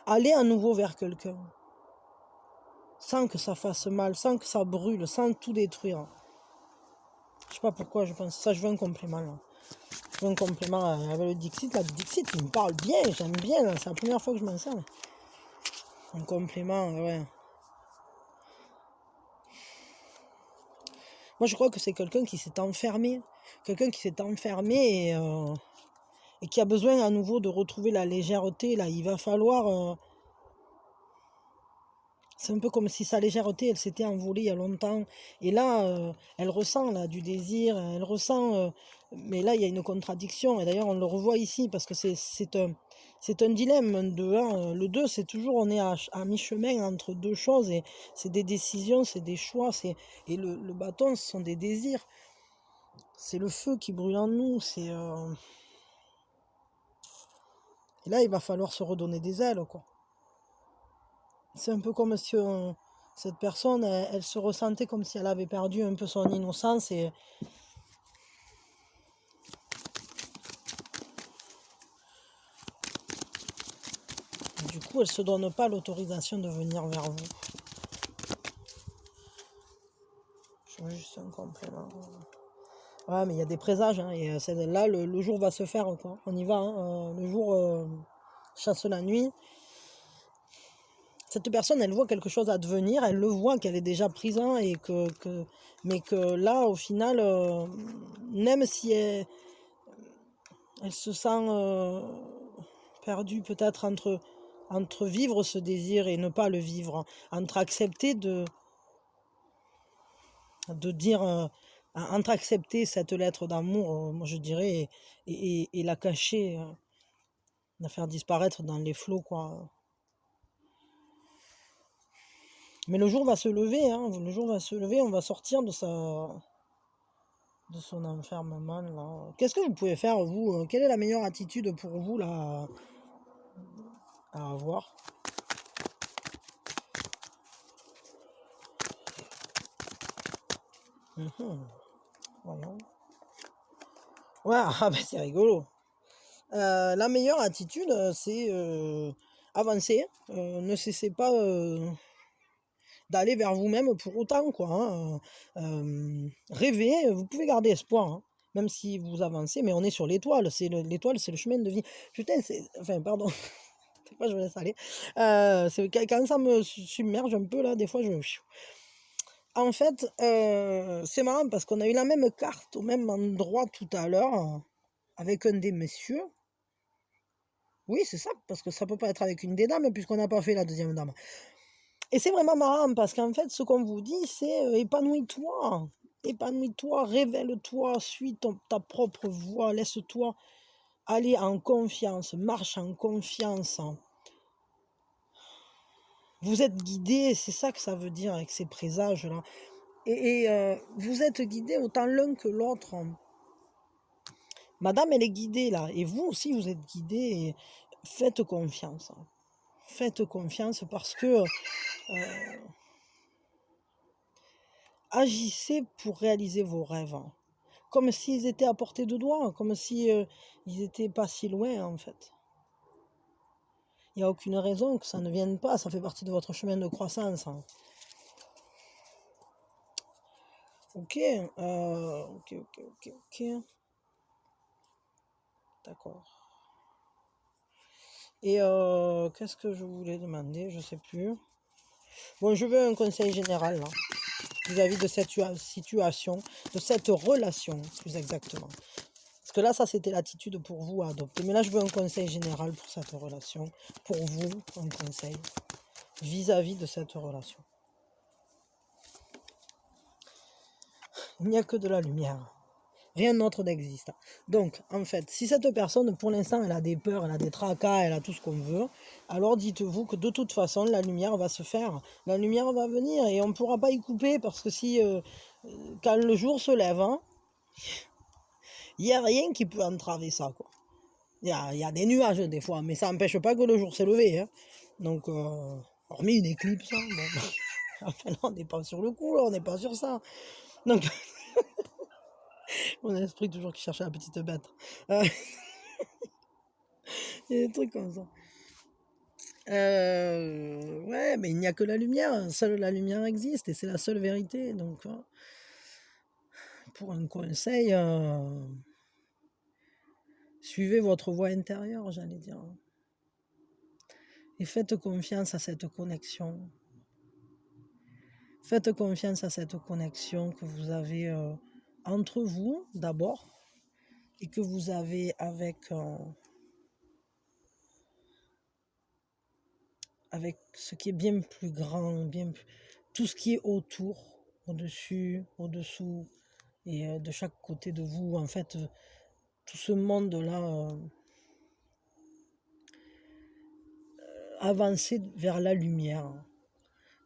aller à nouveau vers quelqu'un, sans que ça fasse mal, sans que ça brûle, sans tout détruire. Je sais pas pourquoi je pense ça, je veux un complément là. Je veux un complément avec le Dixit. Là, le Dixit, il me parle bien, j'aime bien, là. C'est la première fois que je m'en sers. Un complément, ouais. Moi, je crois que c'est quelqu'un qui s'est enfermé. Quelqu'un qui s'est enfermé et qui a besoin à nouveau de retrouver la légèreté. Là, il va falloir... c'est un peu comme si sa légèreté, elle s'était envolée il y a longtemps. Et là, elle ressent là, du désir, elle ressent... mais là, il y a une contradiction. Et d'ailleurs, on le revoit ici, parce que c'est un dilemme, un 2. Hein. Le 2, c'est toujours, on est à mi-chemin entre deux choses. Et c'est des décisions, c'est des choix. Et le bâton, ce sont des désirs. C'est le feu qui brûle en nous. Et là, il va falloir se redonner des ailes, quoi. C'est un peu comme si cette personne, elle se ressentait comme si elle avait perdu un peu son innocence et du coup, elle se donne pas l'autorisation de venir vers vous. Je veux juste un complément. Ouais, mais il y a des présages, hein, et là, le jour va se faire, quoi. On y va, hein, le jour chasse la nuit. Cette personne, elle voit quelque chose à devenir, elle le voit qu'elle est déjà prise, hein, et mais que là, au final, même si elle se sent perdue peut-être entre vivre ce désir et ne pas le vivre, entre accepter de dire, entre accepter cette lettre d'amour, moi je dirais, et la cacher, la faire disparaître dans les flots, quoi. Mais le jour va se lever, hein, le jour va se lever, on va sortir de son enfermement, là. Qu'est-ce que vous pouvez faire, vous? Quelle est la meilleure attitude pour vous, là, à avoir? Voyons. Ouais, ah ben c'est rigolo. La meilleure attitude, c'est avancer. Ne cessez pas d'aller vers vous-même pour autant, quoi. Hein. Rêver, vous pouvez garder espoir, hein, même si vous avancez, mais on est sur l'étoile. L'étoile, c'est le chemin de vie. Putain, enfin, pardon. Des fois, je me laisse aller. Quand ça me submerge un peu, là, des fois, En fait, c'est marrant parce qu'on a eu la même carte au même endroit tout à l'heure avec un des messieurs. Oui, c'est ça, parce que ça peut pas être avec une des dames puisqu'on n'a pas fait la deuxième dame. Et c'est vraiment marrant parce qu'en fait, ce qu'on vous dit, c'est épanouis-toi. Épanouis-toi, révèle-toi, suis ta propre voie, laisse-toi aller en confiance, marche en confiance. Vous êtes guidés, c'est ça que ça veut dire avec ces présages-là. Et vous êtes guidés autant l'un que l'autre. Madame, elle est guidée là. Et vous aussi, vous êtes guidés. Et faites confiance. Faites confiance parce que agissez pour réaliser vos rêves. Comme s'ils étaient à portée de doigt, comme si ils n'étaient pas si loin en fait. Il n'y a aucune raison que ça ne vienne pas, ça fait partie de votre chemin de croissance. Ok, ok. D'accord. Et qu'est-ce que je voulais demander? Je sais plus. Bon, je veux un conseil général là, vis-à-vis de cette situation, de cette relation, plus exactement. Parce que là, ça, c'était l'attitude pour vous à adopter. Mais là, je veux un conseil général pour cette relation. Pour vous, un conseil vis-à-vis de cette relation. Il n'y a que de la lumière. Rien d'autre n'existe. Donc, en fait, si cette personne, pour l'instant, elle a des peurs, elle a des tracas, elle a tout ce qu'on veut, alors dites-vous que de toute façon, la lumière va se faire. La lumière va venir et on ne pourra pas y couper parce que si, quand le jour se lève, hein, il n'y a rien qui peut entraver ça, quoi. Il y a des nuages des fois, mais ça n'empêche pas que le jour s'est levé. Hein. Donc, hormis une éclipse, hein, bon. Enfin, là, on n'est pas sur le coup, là, on n'est pas sur ça. Donc, mon esprit toujours qui cherche la petite bête. Il y a des trucs comme ça. Ouais, mais il n'y a que la lumière. Seule la lumière existe et c'est la seule vérité. Donc, pour un conseil, suivez votre voix intérieure, j'allais dire. Et faites confiance à cette connexion. Faites confiance à cette connexion que vous avez entre vous, d'abord, et que vous avez avec ce qui est bien plus grand, tout ce qui est autour, au-dessus, au-dessous, et de chaque côté de vous, en fait, tout ce monde-là, avancez vers la lumière.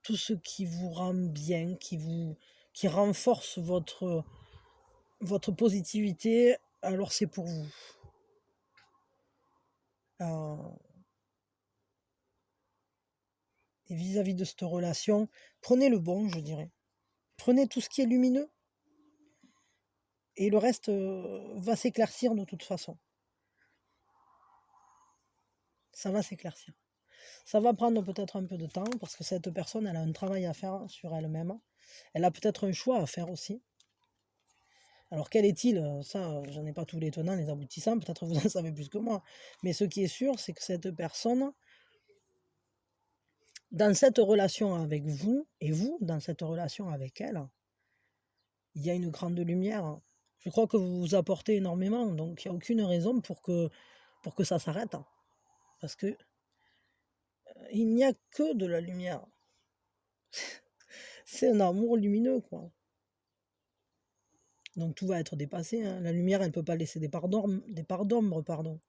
Tout ce qui vous rend bien, qui renforce votre positivité, alors c'est pour vous. Et vis-à-vis de cette relation, prenez le bon, je dirais. Prenez tout ce qui est lumineux. Et le reste va s'éclaircir de toute façon. Ça va s'éclaircir. Ça va prendre peut-être un peu de temps parce que cette personne, elle a un travail à faire sur elle-même. Elle a peut-être un choix à faire aussi. Alors quel est-il? Ça, j'en ai pas tous les tenants, les aboutissants, peut-être vous en savez plus que moi. Mais ce qui est sûr, c'est que cette personne, dans cette relation avec vous, et vous, dans cette relation avec elle, il y a une grande lumière. Je crois que vous vous apportez énormément, donc il n'y a aucune raison pour que ça s'arrête. Parce que il n'y a que de la lumière. C'est un amour lumineux, quoi. Donc tout va être dépassé. Hein. La lumière, elle ne peut pas laisser des parts d'ombre, pardon.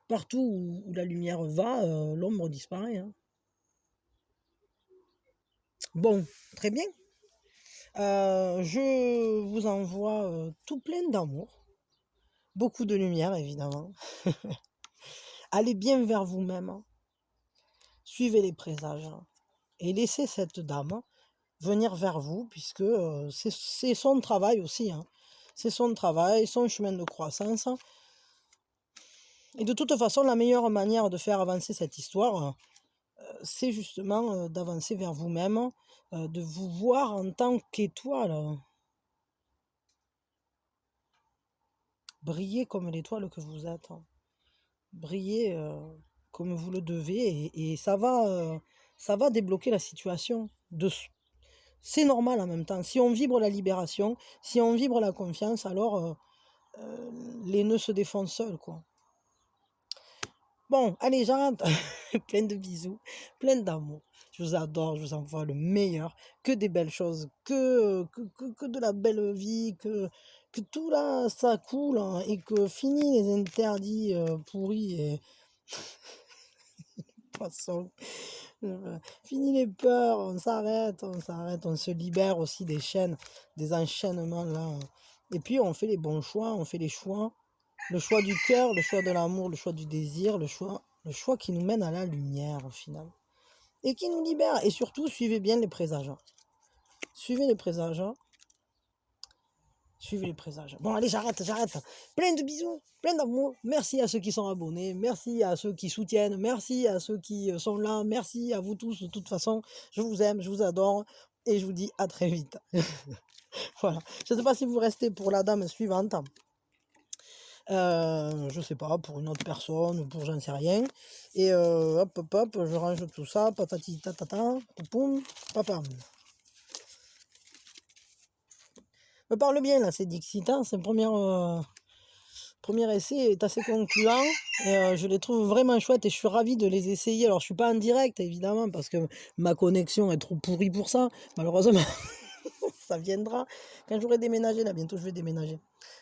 Partout où la lumière va, l'ombre disparaît. Hein. Bon, très bien. Je vous envoie tout plein d'amour. Beaucoup de lumière, évidemment. Allez bien vers vous-même. Hein. Suivez les présages. Hein. Et laissez cette dame venir vers vous, puisque c'est son travail aussi. Hein. C'est son travail, son chemin de croissance. Et de toute façon, la meilleure manière de faire avancer cette histoire, c'est justement d'avancer vers vous-même, de vous voir en tant qu'étoile. Briller comme l'étoile que vous êtes. Hein. Briller comme vous le devez. Et ça va débloquer la situation. C'est normal en même temps. Si on vibre la libération, si on vibre la confiance, alors les nœuds se défont seuls, quoi. Bon, allez, j'arrête. Plein de bisous, plein d'amour. Je vous adore, je vous envoie le meilleur, que des belles choses, que de la belle vie, que tout là, ça coule, hein, et que fini les interdits pourris et poissons. Fini les peurs, on s'arrête, on se libère aussi des chaînes, des enchaînements là. Et puis on fait les bons choix, on fait les choix, le choix du cœur, le choix de l'amour, le choix du désir, le choix qui nous mène à la lumière au final. Et qui nous libère. Et surtout, suivez bien les présages. Suivez les présages. Suivez les présages. Bon, allez, j'arrête. Plein de bisous, plein d'amour. Merci à ceux qui sont abonnés. Merci à ceux qui soutiennent. Merci à ceux qui sont là. Merci à vous tous. De toute façon, je vous aime, je vous adore. Et je vous dis à très vite. Voilà. Je ne sais pas si vous restez pour la dame suivante. Je sais pas, pour une autre personne ou pour j'en sais rien. Et hop, je range tout ça. Patati tatata. Poum, papa. Me parle bien là, c'est Dixit, hein, c'est premier essai est assez concluant et je les trouve vraiment chouettes et je suis ravi de les essayer. Alors je suis pas en direct évidemment parce que ma connexion est trop pourrie pour ça, malheureusement. Ça viendra quand j'aurai déménagé là, bientôt je vais déménager,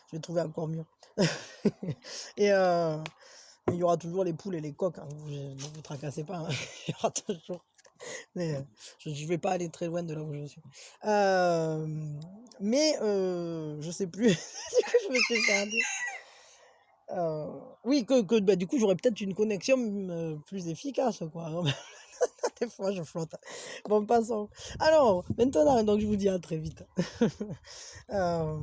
je vais trouver encore mieux. Et il y aura toujours les poules et les coqs, hein, ne vous tracassez pas, hein. Il y aura toujours. Mais je ne vais pas aller très loin de là où je suis. Mais je sais plus ce que je me suis perdu. Oui, bah, du coup, j'aurais peut-être une connexion plus efficace, quoi. Des fois, je flotte. Bon, passons. Alors, maintenant, donc, je vous dis à très vite. Euh,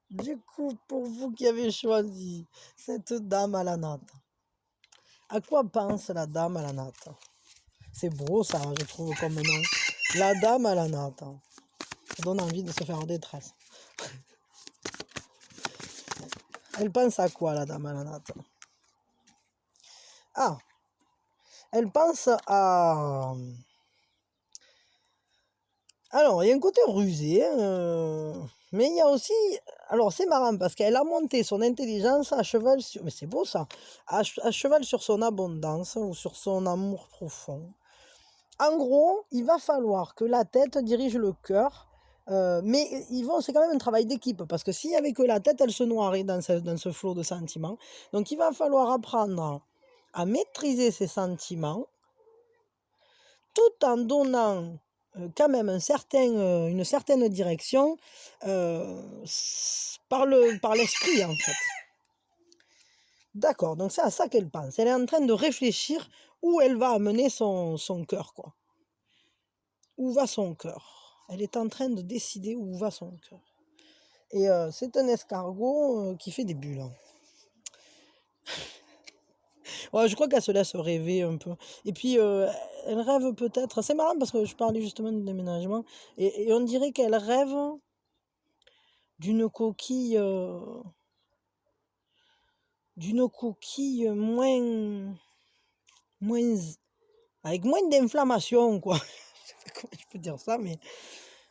du coup, pour vous qui avez choisi cette dame à la natte, à quoi pense la dame à la natte? C'est beau, ça, je trouve, comme nom. La dame à la natte. Ça donne envie de se faire en détresse. Elle pense à quoi, la dame à la natte? Ah, elle pense à... Alors, il y a un côté rusé, mais il y a aussi... Alors, c'est marrant parce qu'elle a monté son intelligence à cheval sur... Mais c'est beau ça! À cheval sur son abondance ou sur son amour profond. En gros, il va falloir que la tête dirige le cœur, mais c'est quand même un travail d'équipe, parce que s'il n'y avait que la tête, elle se noierait dans ce flot de sentiments. Donc il va falloir apprendre à maîtriser ses sentiments, tout en donnant quand même une certaine direction par l'esprit, en fait. D'accord, donc c'est à ça qu'elle pense. Elle est en train de réfléchir où elle va amener son cœur, quoi. Où va son cœur? Elle est en train de décider où va son cœur. Et c'est un escargot qui fait des bulles. Ouais, je crois qu'elle se laisse rêver un peu. Et puis, elle rêve peut-être... C'est marrant parce que je parlais justement de déménagement. Et on dirait qu'elle rêve d'une coquille... moins... Avec moins d'inflammation, quoi. Je sais pas comment je peux dire ça, mais...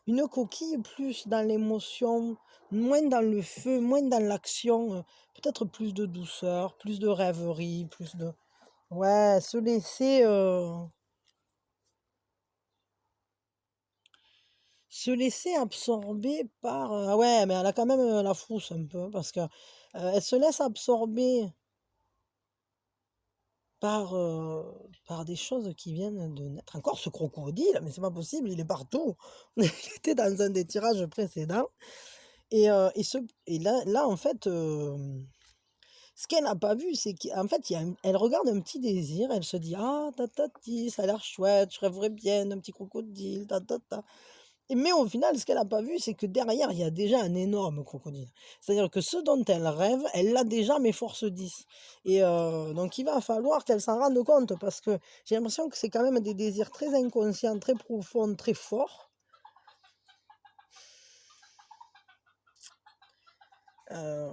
Une coquille plus dans l'émotion, moins dans le feu, moins dans l'action, peut-être plus de douceur, plus de rêverie, plus de... Ouais, se laisser absorber par... Ah ouais, mais elle a quand même la frousse un peu, parce que elle se laisse absorber par des choses qui viennent de naître. Encore ce crocodile, mais c'est pas possible, il est partout. Il était dans un des tirages précédents. Et là, en fait, ce qu'elle n'a pas vu, c'est qu'en fait, elle regarde un petit désir, elle se dit: «Ah, tatati, ça a l'air chouette, je rêverais bien d'un petit crocodile, tatata». Mais au final, ce qu'elle n'a pas vu, c'est que derrière, il y a déjà un énorme crocodile. C'est-à-dire que ce dont elle rêve, elle l'a déjà, mais force 10. Et donc, il va falloir qu'elle s'en rende compte, parce que j'ai l'impression que c'est quand même des désirs très inconscients, très profonds, très forts. euh,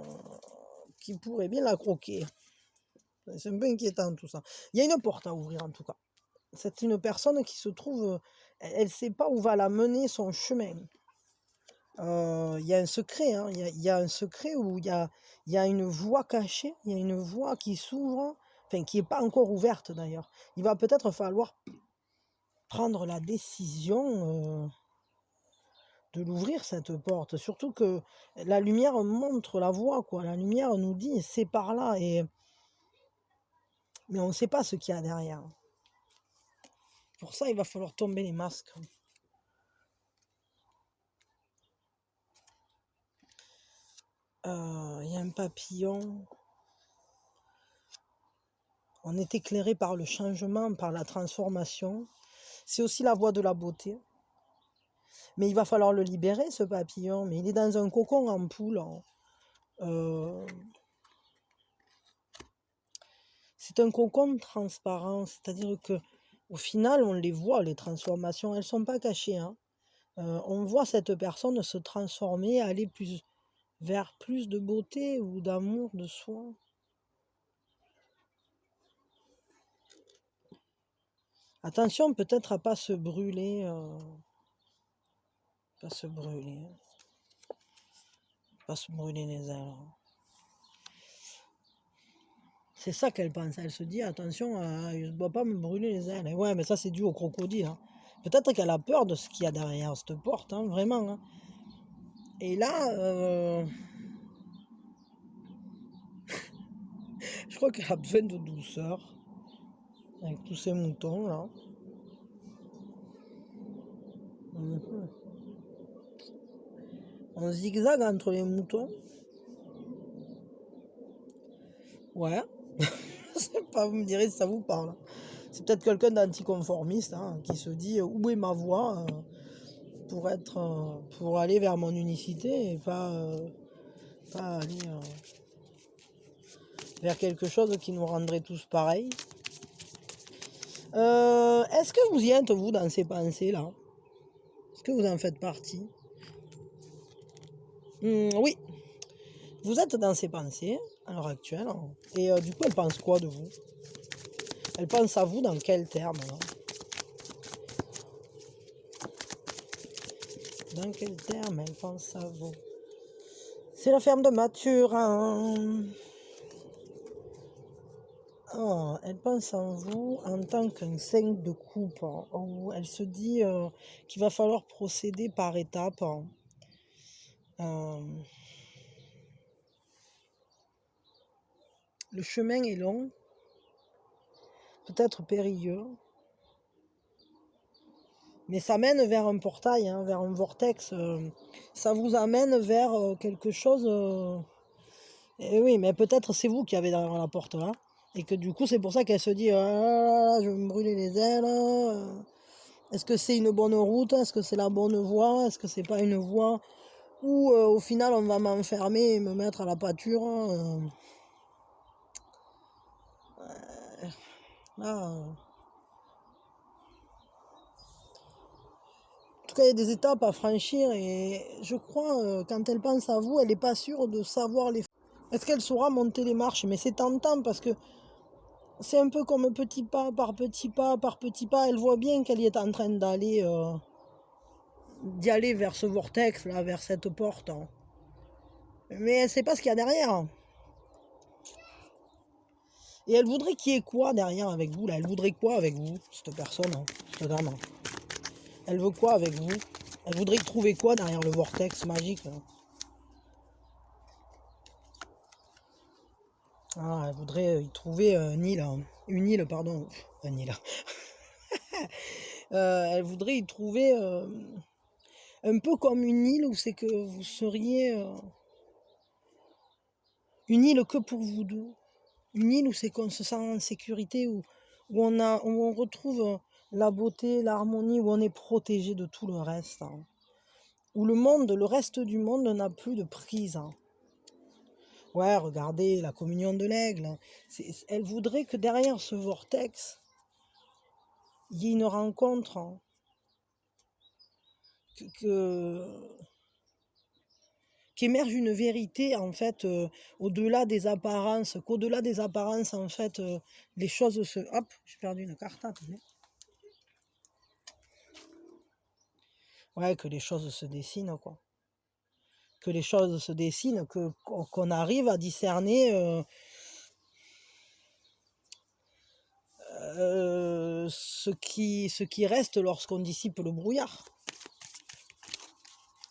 qui pourrait bien la croquer. C'est un peu inquiétant tout ça. Il y a une porte à ouvrir en tout cas. C'est une personne qui se trouve, elle ne sait pas où va la mener son chemin. Il y a un secret, hein, il y a un secret où il y a une voie cachée, il y a une voie qui s'ouvre, enfin qui n'est pas encore ouverte d'ailleurs. Il va peut-être falloir prendre la décision de l'ouvrir cette porte. Surtout que la lumière montre la voie, quoi. La lumière nous dit c'est par là, mais on ne sait pas ce qu'il y a derrière. Pour ça, il va falloir tomber les masques. Il y a un papillon. On est éclairé par le changement, par la transformation. C'est aussi la voie de la beauté. Mais il va falloir le libérer, ce papillon. Mais il est dans un cocon en poule. C'est un cocon transparent. C'est-à-dire que au final, on les voit, les transformations. Elles ne sont pas cachées. Hein. On voit cette personne se transformer, aller vers plus de beauté ou d'amour de soi. Attention peut-être à pas se brûler. Pas se brûler. Pas se brûler les ailes. C'est ça qu'elle pense. Elle se dit attention, je ne dois pas me brûler les ailes. Et ouais, mais ça c'est dû au crocodile. Hein. Peut-être qu'elle a peur de ce qu'il y a derrière cette porte, hein, vraiment. Hein. Et là, je crois qu'elle a besoin de douceur. Avec tous ces moutons là. Mhm. On zigzague entre les moutons. Ouais. Je sais pas, vous me direz si ça vous parle. C'est peut-être quelqu'un d'anticonformiste hein, qui se dit où est ma voie pour aller vers mon unicité et pas aller vers quelque chose qui nous rendrait tous pareils. Est-ce que vous y êtes, vous, dans ces pensées-là? Est-ce que vous en faites partie? Oui, vous êtes dans ces pensées à l'heure actuelle. Hein. Et du coup, elle pense quoi de vous? Elle pense à vous dans quels termes là? Dans quels termes elle pense à vous? C'est la ferme de Mathurin. Oh, elle pense en vous en tant qu'un 5 de coupe. Où elle se dit qu'il va falloir procéder par étapes. Le chemin est long, peut-être périlleux, mais ça mène vers un portail, hein, vers un vortex. Ça vous amène vers quelque chose. Et oui, mais peut-être c'est vous qui avez derrière la porte là. Et que du coup, c'est pour ça qu'elle se dit ah, je vais me brûler les ailes. Est-ce que c'est une bonne route? Est-ce que c'est la bonne voie? Est-ce que c'est pas une voie où au final on va m'enfermer et me mettre à la pâture? Là, en tout cas, il y a des étapes à franchir et je crois, quand elle pense à vous, elle n'est pas sûre de savoir les... Est-ce qu'elle saura monter les marches? Mais c'est tentant parce que c'est un peu comme petit pas par petit pas par petit pas. Elle voit bien qu'elle y est en train d'y aller vers ce vortex, là, vers cette porte. Hein. Mais elle ne sait pas ce qu'il y a derrière. Et elle voudrait qu'il y ait quoi derrière avec vous, là? Elle voudrait quoi avec vous, cette personne, hein, cette dame? Hein. Elle veut quoi avec vous? Elle voudrait trouver quoi derrière le vortex magique là? Ah, elle voudrait y trouver une île, pardon, un île. Elle voudrait y trouver un peu comme une île où c'est que vous seriez une île que pour vous deux. Une île où c'est qu'on se sent en sécurité, où on retrouve la beauté, l'harmonie, où on est protégé de tout le reste. Hein. Où le reste du monde n'a plus de prise. Hein. Ouais, regardez la communion de l'aigle. Hein. Elle voudrait que derrière ce vortex, il y ait une rencontre. Hein. Qu'émerge une vérité en fait au-delà des apparences, qu'au-delà des apparences en fait les choses se... Hop, j'ai perdu une carte, attendez. Ouais, que les choses se dessinent quoi. Que les choses se dessinent, qu'on arrive à discerner ce qui reste lorsqu'on dissipe le brouillard.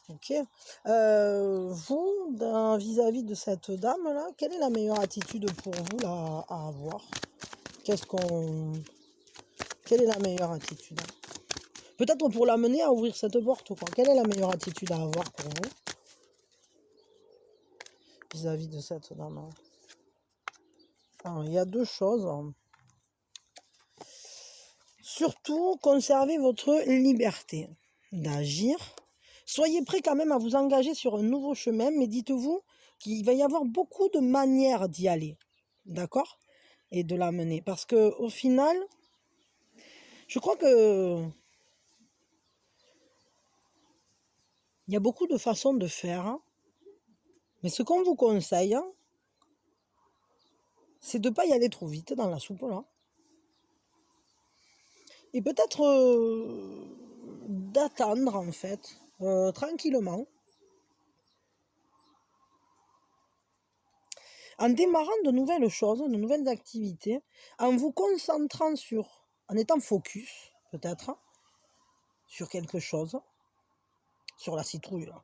Ok. Vous, vis-à-vis de cette dame-là, quelle est la meilleure attitude pour vous là, à avoir? Quelle est la meilleure attitude? Peut-être pour l'amener à ouvrir cette porte, quoi. Quelle est la meilleure attitude à avoir pour vous vis-à-vis de cette dame-là? Alors, il y a deux choses. Surtout, conservez votre liberté d'agir. Soyez prêt quand même à vous engager sur un nouveau chemin, mais dites-vous qu'il va y avoir beaucoup de manières d'y aller, d'accord? Et de l'amener. Parce que au final, je crois que il y a beaucoup de façons de faire, hein. Mais ce qu'on vous conseille, hein, c'est de ne pas y aller trop vite dans la soupe, là. Et peut-être d'attendre, en fait, tranquillement, en démarrant de nouvelles choses, de nouvelles activités, en vous concentrant en étant focus, peut-être, hein, sur quelque chose, sur la citrouille, là.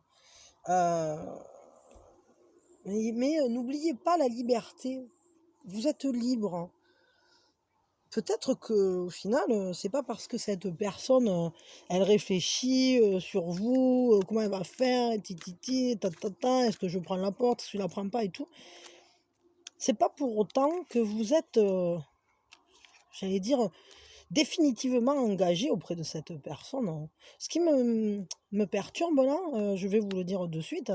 Mais n'oubliez pas la liberté. Vous êtes libre. Peut-être que au final, c'est pas parce que cette personne, elle réfléchit sur vous, comment elle va faire, tititi, tatata, est-ce que je prends la porte, est-ce que je la prends pas et tout. C'est pas pour autant que vous êtes, j'allais dire, définitivement engagé auprès de cette personne, hein. Ce qui me perturbe là, je vais vous le dire de suite,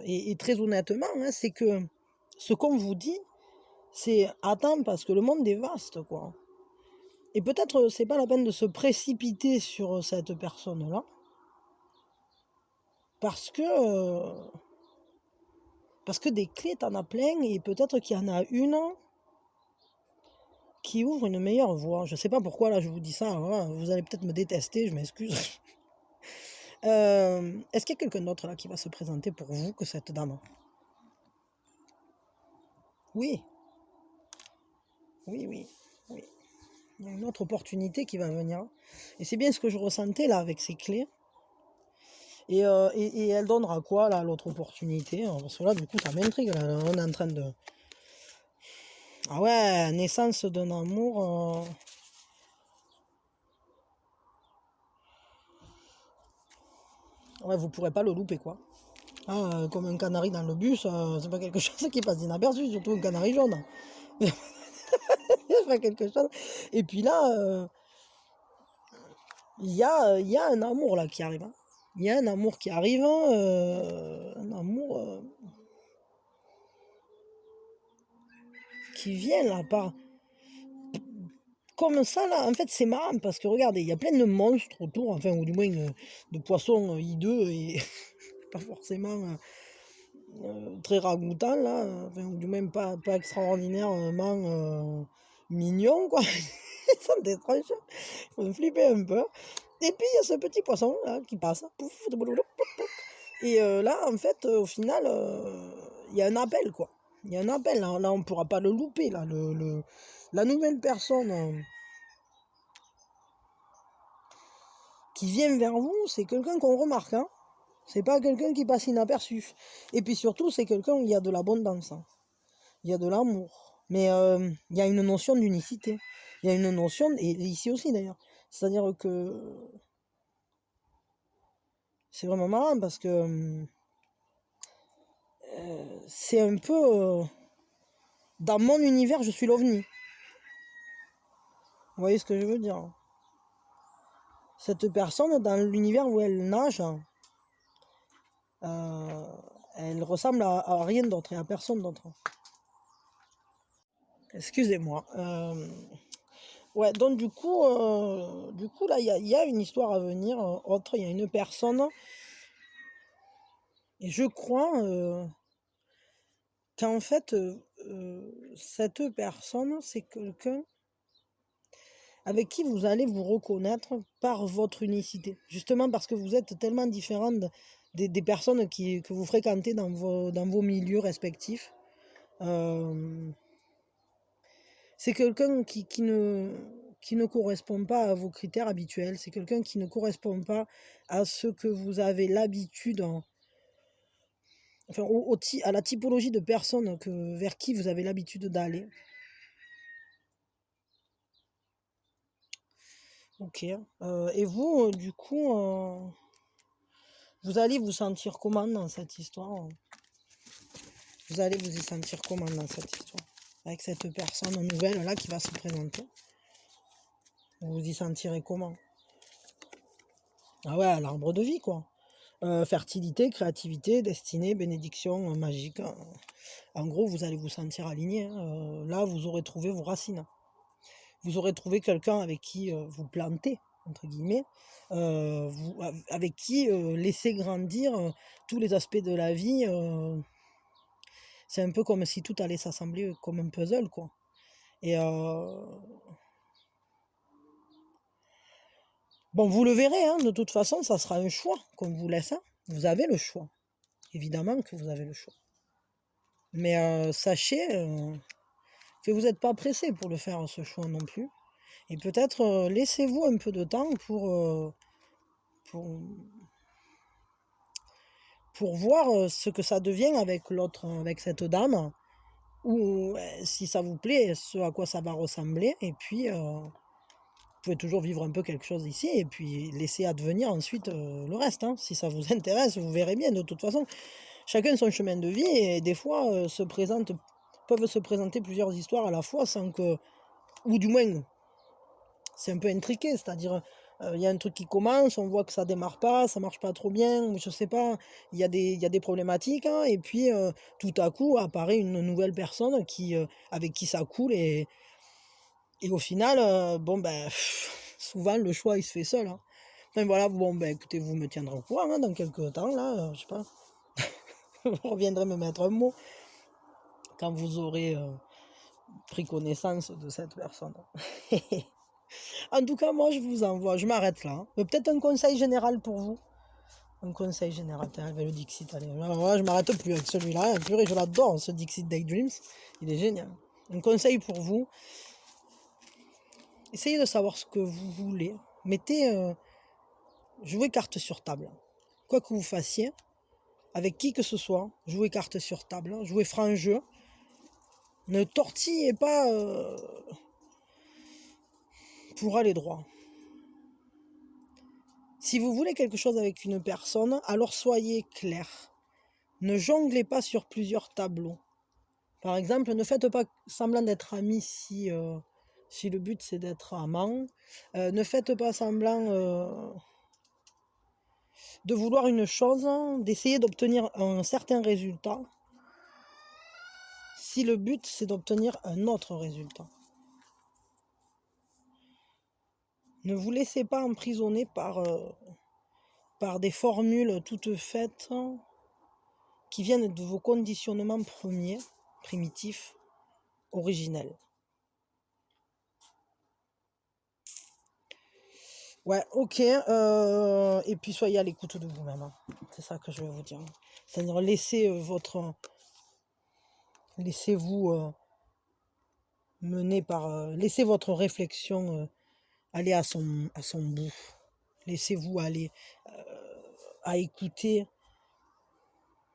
et très honnêtement, hein, c'est que ce qu'on vous dit, c'est attends parce que le monde est vaste, quoi. Et peut-être c'est pas la peine de se précipiter sur cette personne-là, parce que des clés, t'en as plein, et peut-être qu'il y en a une qui ouvre une meilleure voie. Je sais pas pourquoi là je vous dis ça, hein, vous allez peut-être me détester, je m'excuse. Est-ce qu'il y a quelqu'un d'autre là qui va se présenter pour vous que cette dame? Oui, oui, oui, oui. Il y a une autre opportunité qui va venir. Et c'est bien ce que je ressentais là avec ces clés. Et elle donnera quoi là, l'autre opportunité? Parce que là, du coup, ça m'intrigue. Là, on est en train de. Ah ouais, naissance d'un amour. Ouais, vous pourrez pas le louper, quoi. Ah, comme un canari dans le bus, c'est pas quelque chose qui passe inaperçu, surtout un canari jaune. C'est pas quelque chose. Et puis là, il y a un amour là qui arrive, hein. Il y a un amour qui arrive, hein, un amour qui vient là, par comme ça là. En fait, c'est marrant parce que regardez, il y a plein de monstres autour, enfin, ou du moins de poissons hideux et pas forcément très ragoûtants là, enfin, ou du moins pas extraordinairement mignons, quoi. Ils sont étranges, il faut flipper un peu. Et puis il y a ce petit poisson là qui passe, pouf, et là en fait au final il y a un appel, quoi. Il y a un appel là, on ne pourra pas le louper là. La nouvelle personne qui vient vers vous, c'est quelqu'un qu'on remarque, hein. C'est pas quelqu'un qui passe inaperçu. Et puis surtout, c'est quelqu'un où il y a de l'abondance, hein. Il y a de l'amour. Mais il y a une notion d'unicité. Il y a une notion, et ici aussi d'ailleurs. C'est-à-dire que c'est vraiment marrant parce que c'est un peu dans mon univers, je suis l'ovni. Vous voyez ce que je veux dire? Cette personne, dans l'univers où elle nage, euh, elle ressemble à rien d'autre et à personne d'autre. Excusez-moi. Ouais, donc du coup là, il y a une histoire à venir. Autre, il y a une personne, et je crois qu'en fait, cette personne, c'est quelqu'un avec qui vous allez vous reconnaître par votre unicité. Justement parce que vous êtes tellement différentes des personnes que vous fréquentez dans vos milieux respectifs. Euh, C'est quelqu'un qui ne correspond pas à vos critères habituels. C'est quelqu'un qui ne correspond pas à ce que vous avez l'habitude, enfin, à la typologie de personnes vers qui vous avez l'habitude d'aller. Ok. Et vous, du coup, vous allez vous sentir comment dans cette histoire? Vous allez vous y sentir comment dans cette histoire? Avec cette personne nouvelle là qui va se présenter. Vous vous y sentirez comment? Ah ouais, l'arbre de vie, quoi. Fertilité, créativité, destinée, bénédiction magique. En gros, vous allez vous sentir aligné. Là, vous aurez trouvé vos racines. Vous aurez trouvé quelqu'un avec qui vous plantez, entre guillemets, avec qui laisser grandir tous les aspects de la vie. C'est un peu comme si tout allait s'assembler comme un puzzle, quoi. Et bon, vous le verrez, hein, de toute façon, ça sera un choix qu'on vous laisse. Hein. Vous avez le choix. Évidemment que vous avez le choix. Mais sachez que vous n'êtes pas pressé pour le faire, ce choix non plus. Et peut-être laissez-vous un peu de temps pour, pour voir ce que ça devient avec l'autre, avec cette dame, ou si ça vous plaît, ce à quoi ça va ressembler. Et puis, vous pouvez toujours vivre un peu quelque chose ici, et puis laisser advenir ensuite le reste. Hein. Si ça vous intéresse, vous verrez bien. De toute façon, chacun son chemin de vie, et des fois, peuvent se présenter plusieurs histoires à la fois sans que, ou du moins, c'est un peu intriqué, c'est-à-dire il y a un truc qui commence, on voit que ça démarre pas, ça marche pas trop bien, ou je sais pas, il y a des problématiques, hein, et puis tout à coup apparaît une nouvelle personne avec qui ça coule, et au final, bon ben, souvent le choix il se fait seul. Hein. Enfin voilà, bon ben écoutez, vous me tiendrez au courant hein, dans quelques temps, là, je sais pas, vous reviendrez me mettre un mot quand vous aurez pris connaissance de cette personne. En tout cas, moi, je vous envoie, je m'arrête là. Hein. Peut-être un conseil général pour vous. Un conseil général, avec le Dixit, allez. Là, je m'arrête plus avec celui-là. Purée, je l'adore, ce Dixit Daydreams. Il est génial. Un conseil pour vous. Essayez de savoir ce que vous voulez. Jouez carte sur table. Quoi que vous fassiez, avec qui que ce soit, jouez carte sur table. Jouez franc jeu. Ne tortillez pas pour aller droit. Si vous voulez quelque chose avec une personne, alors soyez clair. Ne jonglez pas sur plusieurs tableaux. Par exemple, ne faites pas semblant d'être ami si le but c'est d'être amant. Ne faites pas semblant de vouloir une chose, d'essayer d'obtenir un certain résultat, si le but c'est d'obtenir un autre résultat. Ne vous laissez pas emprisonner par des formules toutes faites qui viennent de vos conditionnements premiers, primitifs, originels. Ouais, ok. Et puis soyez à l'écoute de vous-même. Hein. C'est ça que je vais vous dire. C'est-à-dire laissez-vous mener laissez votre réflexion aller à son bout. Laissez-vous aller à écouter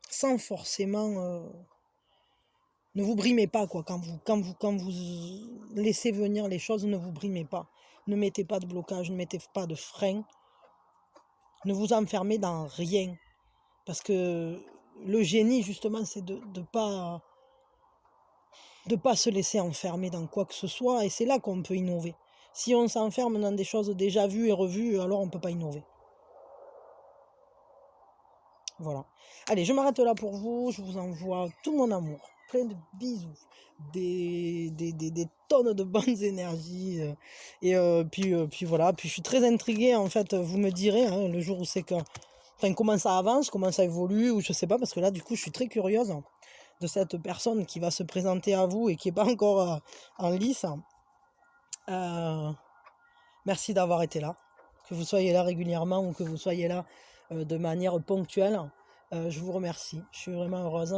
sans forcément. Ne vous brimez pas quoi. Quand vous laissez venir les choses, ne vous brimez pas. Ne mettez pas de blocage, ne mettez pas de frein. Ne vous enfermez dans rien. Parce que le génie, justement, c'est de pas se laisser enfermer dans quoi que ce soit. Et c'est là qu'on peut innover. Si on s'enferme dans des choses déjà vues et revues, alors on ne peut pas innover. Voilà. Allez, je m'arrête là pour vous. Je vous envoie tout mon amour. Plein de bisous. Des tonnes de bonnes énergies. Puis voilà. Puis je suis très intriguée. En fait, vous me direz hein, le jour où c'est que... Enfin, comment ça avance, comment ça évolue, ou je sais pas. Parce que là, du coup, je suis très curieuse de cette personne qui va se présenter à vous et qui n'est pas encore en lice. Merci d'avoir été là. Que vous soyez là régulièrement ou que vous soyez là de manière ponctuelle. Je vous remercie. Je suis vraiment heureuse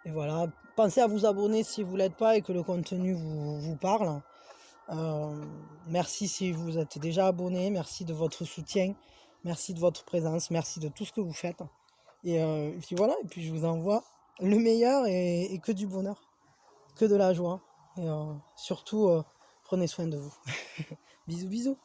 et Et voilà, pensez à vous abonner si vous l'êtes pas et que le contenu vous parle. Merci si vous êtes déjà abonné, merci de votre soutien, merci de votre présence, merci de tout ce que vous faites. Et puis voilà, et puis je vous envoie le meilleur et que du bonheur, que de la joie. Et surtout, prenez soin de vous. Bisous, bisous.